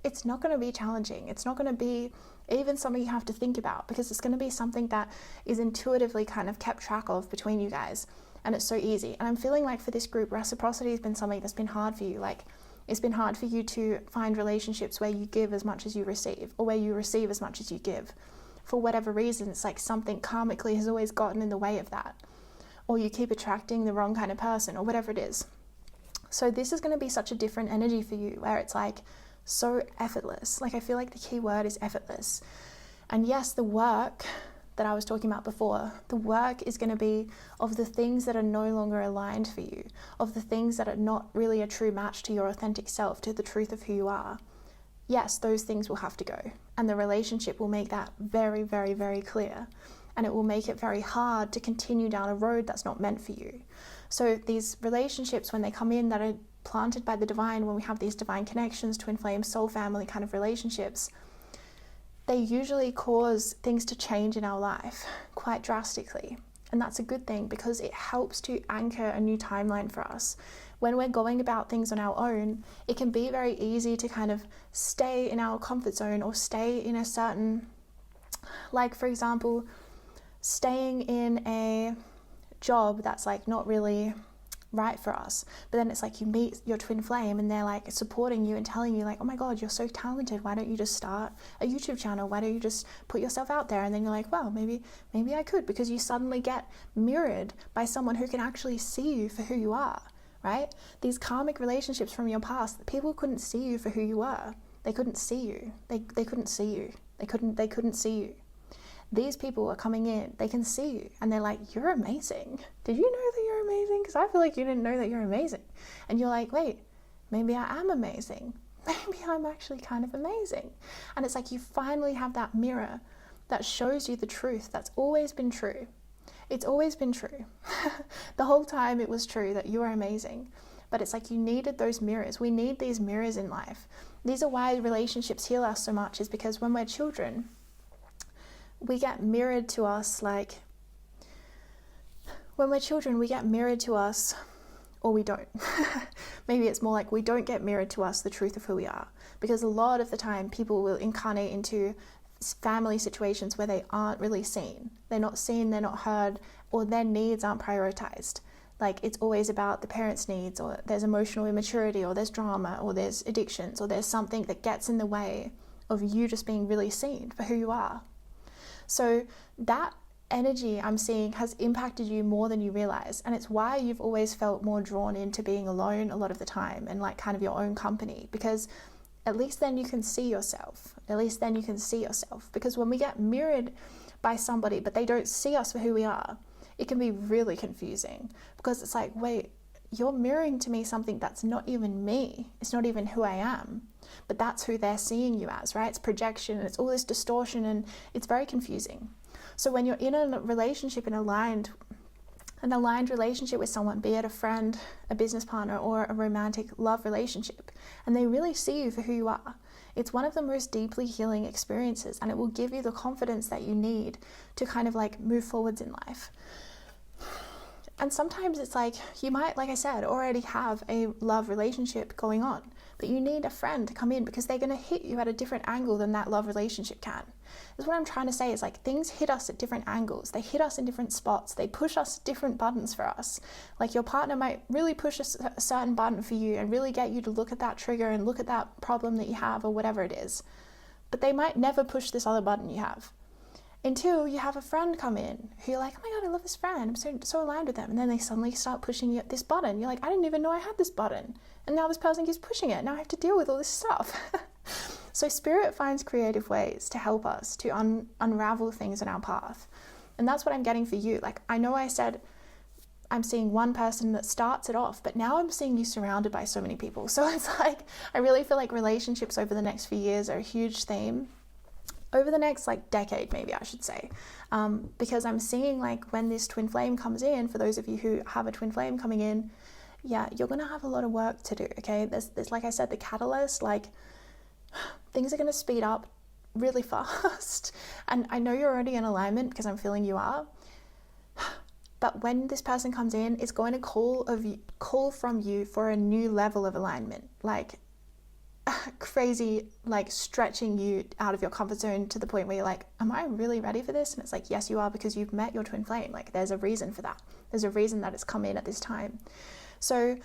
it's not going to be challenging. It's not going to be even something you have to think about, because it's going to be something that is intuitively kind of kept track of between you guys. And it's so easy. And I'm feeling like for this group, reciprocity has been something that's been hard for you. Like it's been hard for you to find relationships where you give as much as you receive, or where you receive as much as you give. For whatever reason, it's like something karmically has always gotten in the way of that. Or you keep attracting the wrong kind of person, or whatever it is. So this is going to be such a different energy for you, where it's like so effortless. Like, I feel like the key word is effortless. And yes, the work that I was talking about before, the work is going to be of the things that are no longer aligned for you, of the things that are not really a true match to your authentic self, to the truth of who you are. Yes, those things will have to go. And the relationship will make that very, very, very clear. And it will make it very hard to continue down a road that's not meant for you. So these relationships, when they come in that are planted by the divine, when we have these divine connections, twin flame, soul family kind of relationships, they usually cause things to change in our life quite drastically. And that's a good thing, because it helps to anchor a new timeline for us. When we're going about things on our own, it can be very easy to kind of stay in our comfort zone, or stay in a certain, like, for example, staying in a job that's like not really right for us. But then it's like you meet your twin flame and they're like supporting you and telling you like, oh my God, you're so talented. Why don't you just start a YouTube channel? Why don't you just put yourself out there? And then you're like, well, maybe I could, because you suddenly get mirrored by someone who can actually see you for who you are, right? These karmic relationships from your past, people couldn't see you for who you were. They couldn't see you. They couldn't see you. They couldn't see you. These people are coming in, they can see you, and they're like, you're amazing. Did you know that you're amazing? Because I feel like you didn't know that you're amazing. And you're like, wait, maybe I am amazing. Maybe I'm actually kind of amazing. And it's like you finally have that mirror that shows you the truth that's always been true. It's always been true. The whole time it was true that you are amazing. But it's like you needed those mirrors. We need these mirrors in life. These are why relationships heal us so much, is because when we're children, we get mirrored to us, like, when we're children, we get mirrored to us, or we don't. Maybe it's more like we don't get mirrored to us the truth of who we are, because a lot of the time people will incarnate into family situations where they aren't really seen. They're not seen, they're not heard, or their needs aren't prioritized. Like, it's always about the parents' needs, or there's emotional immaturity, or there's drama, or there's addictions, or there's something that gets in the way of you just being really seen for who you are. So that energy I'm seeing has impacted you more than you realize. And it's why you've always felt more drawn into being alone a lot of the time, and like kind of your own company, because at least then you can see yourself. Because when we get mirrored by somebody, but they don't see us for who we are, it can be really confusing, because it's like, wait, you're mirroring to me something that's not even me. It's not even who I am. But that's who they're seeing you as, right? It's projection, and it's all this distortion, and it's very confusing. So when you're in a relationship, an aligned relationship with someone, be it a friend, a business partner, or a romantic love relationship, and they really see you for who you are, it's one of the most deeply healing experiences, and it will give you the confidence that you need to kind of like move forwards in life. And sometimes it's like you might, like I said, already have a love relationship going on, but you need a friend to come in, because they're going to hit you at a different angle than that love relationship can. That's what I'm trying to say, is like things hit us at different angles. They hit us in different spots. They push us different buttons for us. Like your partner might really push a certain button for you and really get you to look at that trigger and look at that problem that you have, or whatever it is. But they might never push this other button you have, until you have a friend come in who you're like, oh my God, I love this friend. I'm so aligned with them. And then they suddenly start pushing you at this button. You're like, I didn't even know I had this button. And now this person keeps pushing it. Now I have to deal with all this stuff. So Spirit finds creative ways to help us to unravel things in our path. And that's what I'm getting for you. Like, I know I said I'm seeing one person that starts it off, but now I'm seeing you surrounded by so many people. So it's like, I really feel like relationships over the next few years are a huge theme. Over the next like decade, maybe I should say, because I'm seeing like when this twin flame comes in, for those of you who have a twin flame coming in, yeah, you're going to have a lot of work to do, okay? There's like I said, the catalyst, like things are going to speed up really fast. And I know you're already in alignment, because I'm feeling you are. But when this person comes in, it's going to call from you for a new level of alignment, like crazy, like stretching you out of your comfort zone to the point where you're like, am I really ready for this? And it's like, yes, you are, because you've met your twin flame. Like, there's a reason for that. There's a reason that it's come in at this time. So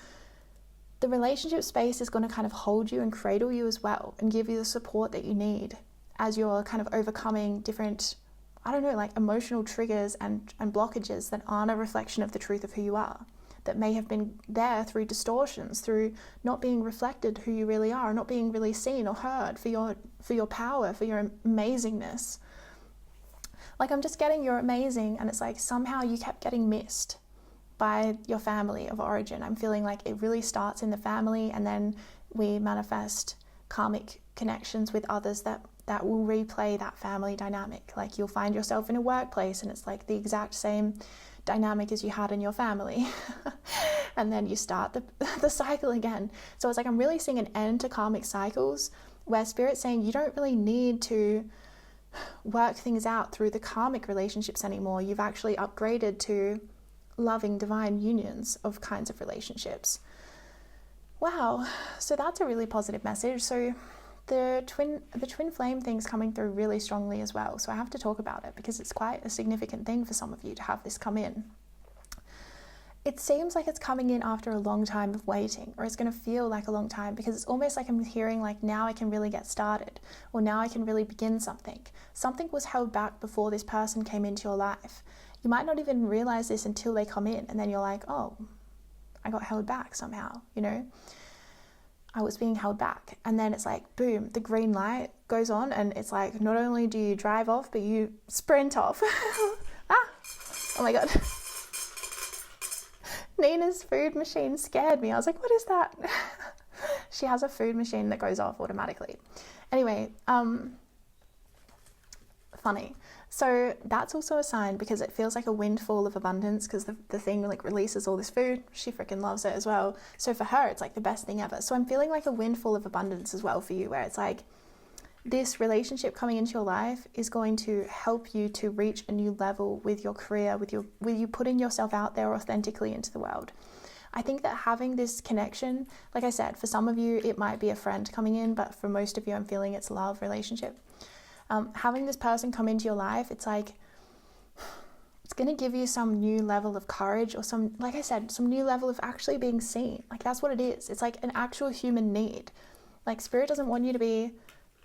the relationship space is going to kind of hold you and cradle you as well, and give you the support that you need as you're kind of overcoming different, I don't know, like emotional triggers and blockages that aren't a reflection of the truth of who you are. that may have been there through distortions, through not being reflected who you really are, not being really seen or heard for your power, for your amazingness. Like, I'm just getting you're amazing, and it's like somehow you kept getting missed by your family of origin. I'm feeling like it really starts in the family, and then we manifest karmic connections with others that will replay that family dynamic. Like, you'll find yourself in a workplace and it's like the exact same dynamic as you had in your family. And then you start the cycle again. So it's like I'm really seeing an end to karmic cycles, where Spirit's saying you don't really need to work things out through the karmic relationships anymore. You've actually upgraded to loving divine unions of kinds of relationships. Wow, so that's a really positive message. So the twin flame thing's coming through really strongly as well. So I have to talk about it because it's quite a significant thing for some of you to have this come in. It seems like it's coming in after a long time of waiting, or it's going to feel like a long time, because it's almost like I'm hearing like, now I can really get started, or now I can really begin something. Something was held back before this person came into your life. You might not even realize this until they come in, and then you're like, oh, I got held back somehow, you know? I was being held back. And then it's like, boom, the green light goes on, and it's like, not only do you drive off, but you sprint off. Oh my God. Nina's food machine scared me. I was like, what is that? She has a food machine that goes off automatically. Anyway, funny. So that's also a sign, because it feels like a windfall of abundance, because the thing like releases all this food. She freaking loves it as well. So for her, it's like the best thing ever. So I'm feeling like a windfall of abundance as well for you, where it's like this relationship coming into your life is going to help you to reach a new level with your career, with you putting yourself out there authentically into the world. I think that having this connection, like I said, for some of you, it might be a friend coming in, but for most of you, I'm feeling it's love relationship. Having this person come into your life, it's like, it's going to give you some new level of courage, or some, like I said, some new level of actually being seen. Like, that's what it is. It's like an actual human need. Like, Spirit doesn't want you to be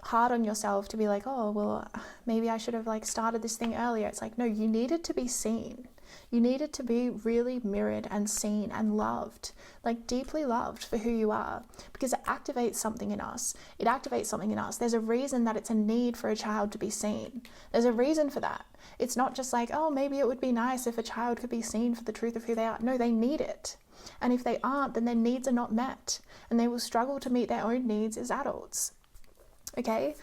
hard on yourself, to be like, oh, well, maybe I should have like started this thing earlier. It's like, no, you needed to be seen. You needed to be really mirrored and seen and loved, like deeply loved for who you are, because it activates something in us. It activates something in us. There's a reason that it's a need for a child to be seen. There's a reason for that. It's not just like, oh, maybe it would be nice if a child could be seen for the truth of who they are. No, they need it. And if they aren't, then their needs are not met, and they will struggle to meet their own needs as adults. Okay?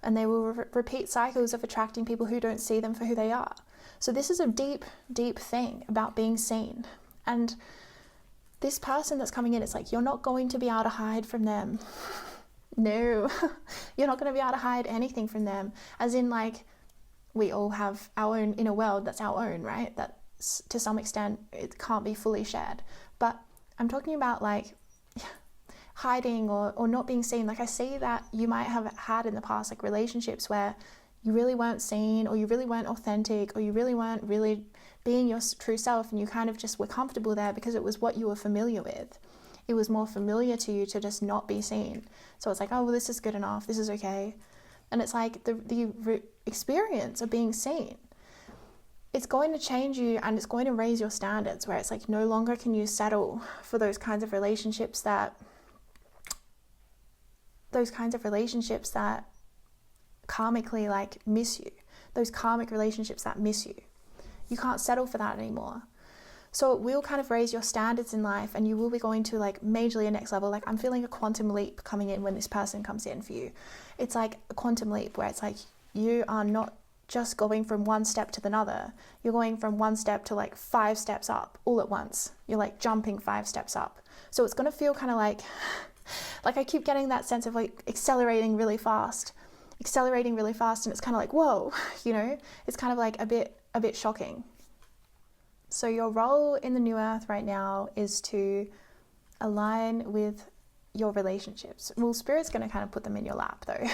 And they will repeat cycles of attracting people who don't see them for who they are. So this is a deep, deep thing about being seen. And this person that's coming in, it's like, you're not going to be able to hide from them. No, you're not going to be able to hide anything from them. As in, like, we all have our own inner world that's our own, right? That to some extent, it can't be fully shared. But I'm talking about like hiding or not being seen. Like, I see that you might have had in the past like relationships where you really weren't seen, or you really weren't authentic, or you really weren't really being your true self, and you kind of just were comfortable there because it was what you were familiar with. It was more familiar to you to just not be seen. So it's like, oh, well, this is good enough, this is okay. And it's like the experience of being seen, it's going to change you, and it's going to raise your standards, where it's like no longer can you settle for those kinds of relationships that karmically like miss you, those karmic relationships that miss you. You can't settle for that anymore. So it will kind of raise your standards in life, and you will be going to like majorly a next level. Like, I'm feeling a quantum leap coming in when this person comes in for you. It's like a quantum leap where it's like you are not just going from one step to another. You're going from one step to like 5 steps up all at once. You're like jumping 5 steps up. So it's going to feel kind of like I keep getting that sense of like accelerating really fast, and it's kind of like, whoa, you know, it's kind of like a bit shocking. So your role in the new earth right now is to align with your relationships. Well, Spirit's going to kind of put them in your lap though.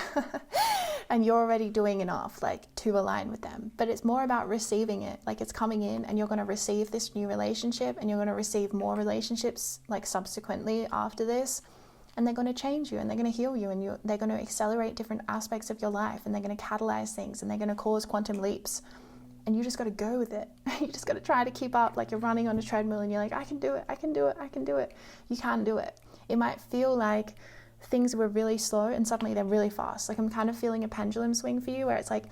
And you're already doing enough like to align with them, but it's more about receiving it. Like, it's coming in, and you're going to receive this new relationship, and you're going to receive more relationships like subsequently after this. And they're going to change you, and they're going to heal you, and they're going to accelerate different aspects of your life, and they're going to catalyze things, and they're going to cause quantum leaps. and you just got to go with it. You just got to try to keep up, like you're running on a treadmill and you're like, I can do it, I can do it, I can do it. You can do it. It might feel like things were really slow and suddenly they're really fast. Like I'm kind of feeling a pendulum swing for you, where it's like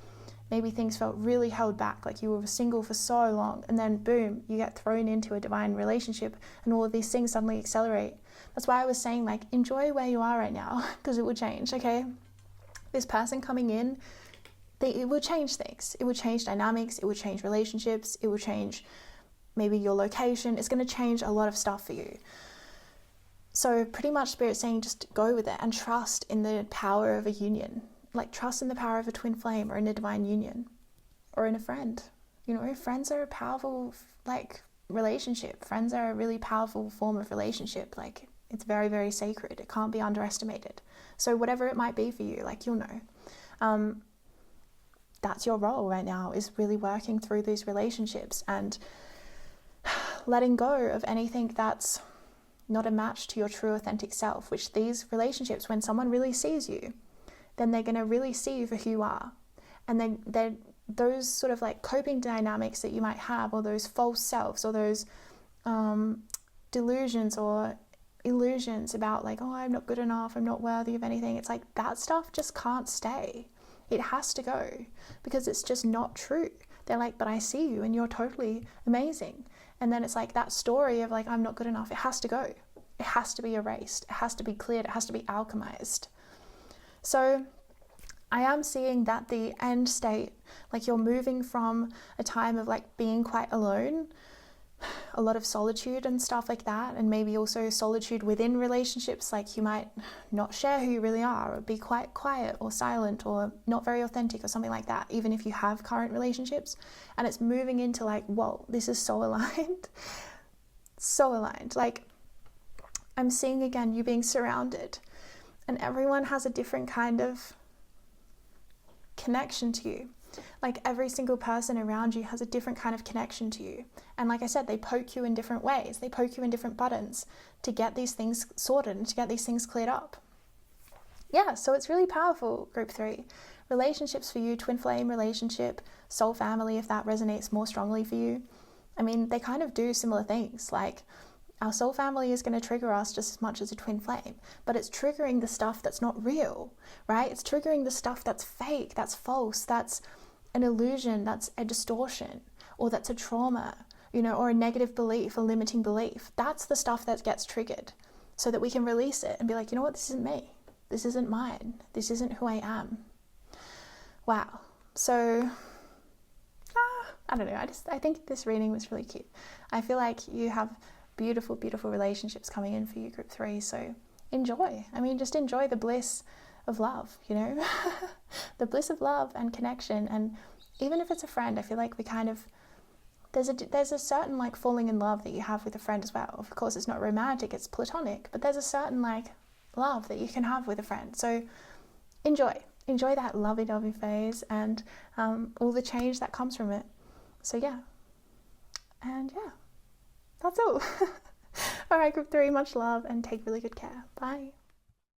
maybe things felt really held back, like you were single for so long, and then boom, you get thrown into a divine relationship and all of these things suddenly accelerate. That's why I was saying, like, enjoy where you are right now, because it will change, okay? This person coming in, it will change things. It will change dynamics, it will change relationships, it will change maybe your location. It's going to change a lot of stuff for you. So pretty much Spirit's saying just go with it and trust in the power of a union. Like trust in the power of a twin flame or in a divine union or in a friend. You know, friends are a powerful, like, relationship. Friends are a really powerful form of relationship. Like, it's very, very sacred. It can't be underestimated. So whatever it might be for you, like, you'll know. That's your role right now, is really working through these relationships and letting go of anything that's not a match to your true authentic self, which these relationships, when someone really sees you, then they're going to really see you for who you are. And then those sort of like coping dynamics that you might have, or those false selves, or those delusions or illusions about like, oh, I'm not good enough, I'm not worthy of anything. It's like that stuff just can't stay. It has to go, because it's just not true. They're like, but I see you and you're totally amazing. And then it's like that story of like, I'm not good enough. It has to go. It has to be erased. It has to be cleared. It has to be alchemized. So I am seeing that the end state, like you're moving from a time of like being quite alone, a lot of solitude and stuff like that, and maybe also solitude within relationships, like you might not share who you really are, or be quite quiet or silent or not very authentic or something like that, even if you have current relationships. And it's moving into like, whoa, this is so aligned. So aligned. Like I'm seeing again you being surrounded, and everyone has a different kind of connection to you. Like every single person around you has a different kind of connection to you. And like I said, they poke you in different ways. They poke you in different buttons to get these things sorted and to get these things cleared up. Yeah, so it's really powerful, group 3. Relationships for you, twin flame relationship, soul family, if that resonates more strongly for you. I mean, they kind of do similar things. Like our soul family is going to trigger us just as much as a twin flame, but it's triggering the stuff that's not real, right? It's triggering the stuff that's fake, that's false, that's an illusion, that's a distortion, or that's a trauma, you know, or a negative belief, a limiting belief. That's the stuff that gets triggered, so that we can release it and be like, you know what, this isn't me. This isn't mine. This isn't who I am. Wow. So, I don't know. I think this reading was really cute. I feel like you have beautiful, beautiful relationships coming in for you, group 3. So enjoy. I mean, just enjoy the bliss of love, you know, the bliss of love and connection. And even if it's a friend, I feel like we kind of, there's a certain like falling in love that you have with a friend as well. Of course, it's not romantic, it's platonic, but there's a certain like love that you can have with a friend. So enjoy that lovey-dovey phase and all the change that comes from it. So yeah, and yeah, that's all. All right, group 3, much love and take really good care. Bye.